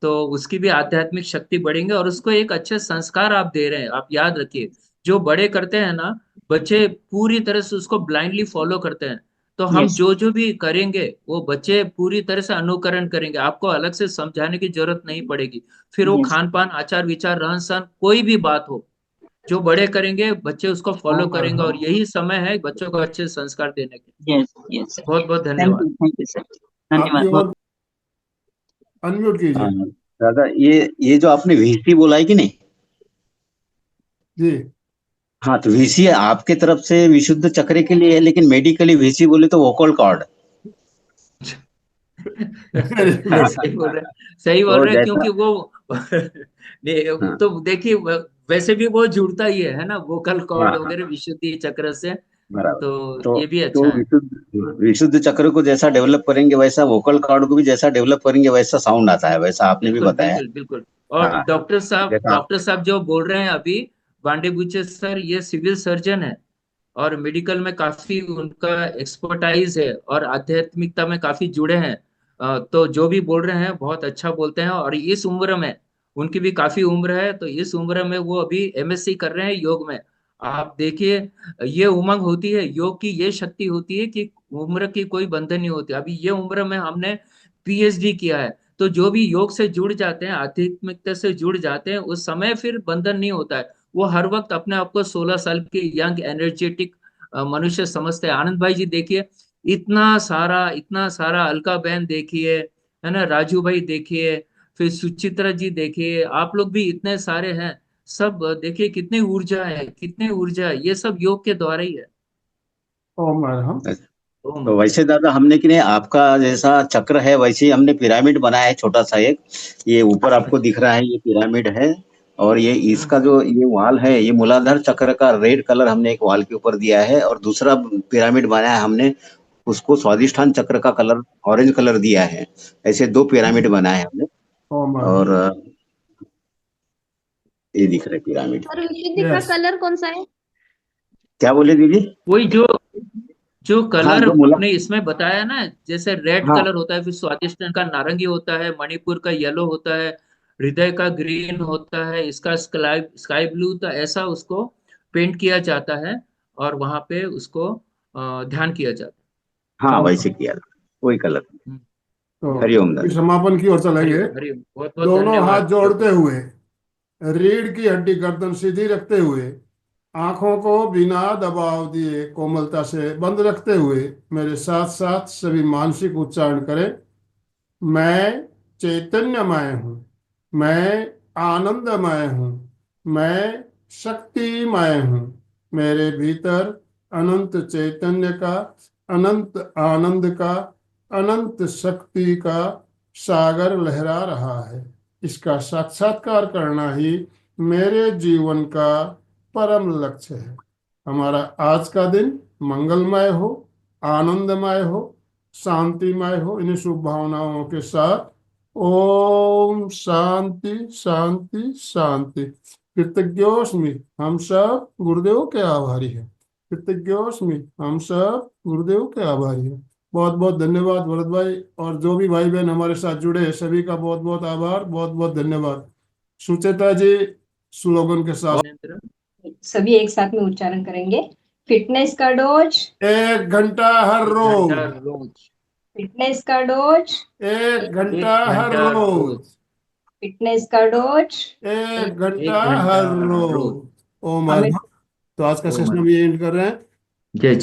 S3: तो उसकी भी आध्यात्मिक शक्ति बढ़ेंगे, और उसको एक अच्छे संस्कार आप दे रहे हैं। आप याद रखिए, जो बड़े करते हैं ना, बच्चे पूरी तरह से उसको ब्लाइंडली फॉलो करते हैं। तो हम
S7: यस
S3: जो जो भी करेंगे वो बच्चे पूरी तरह से अनुकरण करेंगे, आपको अलग से समझाने की जरूरत नहीं पड़ेगी। फिर वो
S7: यस।
S3: खान पान, आचार विचार, रहन सहन, कोई भी बात हो, जो बड़े करेंगे बच्चे उसको
S2: ओ
S3: फॉलो करेंगे, और
S2: मैडम।
S3: यही समय है बच्चों को अच्छे संस्कार देने के।
S7: Yes yes sir.
S3: बहुत बहुत
S7: थैंक
S3: धन्यवाद।
S7: You, thank you sir.
S2: आपकी
S7: धन्यवाद बहुत।
S2: ओर अनम्यूट कीजिए।
S8: हाँ दादा, ये जो आपने वीसी बोला है कि नहीं?
S2: जी।
S8: हाँ, तो वीसी आपके तरफ से विशुद्ध चक्र के लिए है, लेकिन मेडिकली वीसी बोले तो वोकल कॉर्ड।
S2: Very good.
S3: सही बोल रहे हैं, सही बोल
S8: तो
S3: रहे हैं,
S8: जैसा,
S3: क्योंकि वो नहीं,
S8: हाँ
S3: तो देखिए, वैसे भी वो जुड़ता ही है ना, वोकल
S8: हाँ
S3: कॉर्ड
S8: हाँ,
S3: वगैरह विशुद्धि चक्र से।
S8: बराबर।
S3: तो
S8: तो
S3: ये भी
S8: तो
S3: अच्छा है।
S8: विशुद्ध चक्र को जैसा डेवलप करेंगे, वैसा वोकल कॉर्ड को भी जैसा डेवलप करेंगे, वैसा साउंड आता है, वैसा आपने भी
S3: बिल्कुल
S8: बताया।
S3: बिल्कुल बिल्कुल। और
S8: हाँ, जैसा आप,
S3: डॉक्टर साहब जो बोल रहे हैं अभी, बांडे बुच्चे सर, ये सिविल सर्जन है, और मेडिकल में काफी उनका एक्सपर्टाइज है, और आध्यात्मिकता में काफी जुड़े हैं। तो जो भी बोल रहे हैं बहुत अच्छा बोलते हैं, और इस उम्र में, उनकी भी काफी उम्र है, तो इस उम्र में वो अभी एमएससी कर रहे हैं योग में। आप देखिए, ये उमंग होती है, योग की ये शक्ति होती है कि उम्र की कोई बंधन नहीं होती। अभी ये उम्र में हमने पीएचडी किया है, तो जो भी योग से जुड़ जाते हैं, आध्यात्मिकता से जुड़ जाते हैं, उस समय फिर बंधन नहीं होता है। वो हर वक्त अपने आप को 16 साल के यंग एनर्जेटिक मनुष्य समझते हैं। आनंद भाई जी देखिए, इतना सारा अलका बहन देखिए, है ना, राजू भाई देखिए, फिर सुचित्रा जी देखिए, आप लोग भी इतने सारे हैं। सब देखिए कितनी ऊर्जा है, कितनी ऊर्जा है, ये सब योग के द्वारा ही है।
S2: ओम अरहम।
S3: ओम।
S8: तो वैसे दादा हमने कि नहीं, आपका जैसा चक्र है वैसे ही हमने पिरामिड बनाया है छोटा सा एक। ये ऊपर आपको दिख रहा है, ये पिरामिड है। और ये इसका जो ये वाल है, ये मूलाधार चक्र का रेड कलर हमने एक वाल के ऊपर दिया है, और दूसरा पिरामिड बनाया है हमने, उसको स्वादिष्ठान चक्र का कलर ऑरेंज कलर दिया है। ऐसे 2 पिरामिड बनाए हैं हमने।
S2: ओम
S8: और
S2: अरहम।
S8: ये दिख रहा है पिरामिड।
S5: और विशुद्धि का
S2: यस।
S5: कलर कौन सा है?
S8: क्या बोले दीदी?
S3: वही जो जो
S8: हाँ,
S3: कलर
S8: जो मूला,
S3: आपने इसमें बताया ना, जैसे रेड
S8: हाँ
S3: कलर होता है, फिर स्वादिष्टान का नारंगी होता है, मणिपुर का येलो होता है, हृदय का ग्रीन होता है, इसका स्काई स्काई ब्लू, तो ऐसा उसको पेंट किया जाता है और वहां पे उसको ध्यान किया जाता
S8: हाँ,
S2: ओम।
S8: वैसे किया था, वही कलर।
S3: है।
S2: तो
S8: हरिओम
S2: फिर
S8: दादा।
S2: समापन की ओर चलेंगे।
S3: हरिओम हरिओम, बहुत बहुत
S2: दोनों हाथ
S3: धन्यवाद
S2: जोड़ते
S3: प्रभु।
S2: हुए, रीढ़ की हड्डी गर्दन सीधी रखते हुए, आंखों को बिना दबाव दिए कोमलता से बंद रखते हुए मेरे साथ साथ सभी मानसिक उच्चारण करें। मैं चैतन्यमय हूँ, मैं आनंदमय हूँ, मैं शक्तिमय हूँ। मेरे भीतर अनंत चैतन्य का, अनंत आनंद का, अनंत शक्ति का सागर लहरा रहा है। इसका साक्षात्कार करना ही मेरे जीवन का परम लक्ष्य है। हमारा आज का दिन मंगलमय हो, आनंदमय हो, शांतिमय हो। इन्हीं शुभ भावनाओं के साथ ओम शांति शांति शांति। कृतज्ञोस्मि, हम सब गुरुदेव के आभारी हैं। कृतज्ञोस्मि, हम सब गुरुदेव के आभारी हैं। बहुत बहुत धन्यवाद भरत भाई, और जो भी भाई बहन हमारे साथ जुड़े हैं सभी का बहुत बहुत आभार, बहुत बहुत धन्यवाद। सुचेता जी स्लोगन के साथ।
S4: सभी एक साथ में उच्चारण करेंगे। फिटनेस का डोज
S2: 1 घंटा हर
S3: 1
S2: रोज।
S3: घंटा रोज।
S4: फिटनेस का डोज
S2: 1 घंटा
S3: 1
S2: हर
S3: घंटा
S2: रोज।
S3: रोज।
S4: फिटनेस का डोज
S2: 1
S3: 1
S2: घंटा
S3: घंटा
S2: हर
S3: रोज।
S2: रोज। ओम
S4: हमें
S2: अरहम। तो आज का
S3: ओम।
S2: सेशन हम ये एंड कर रहे हैं।
S3: जय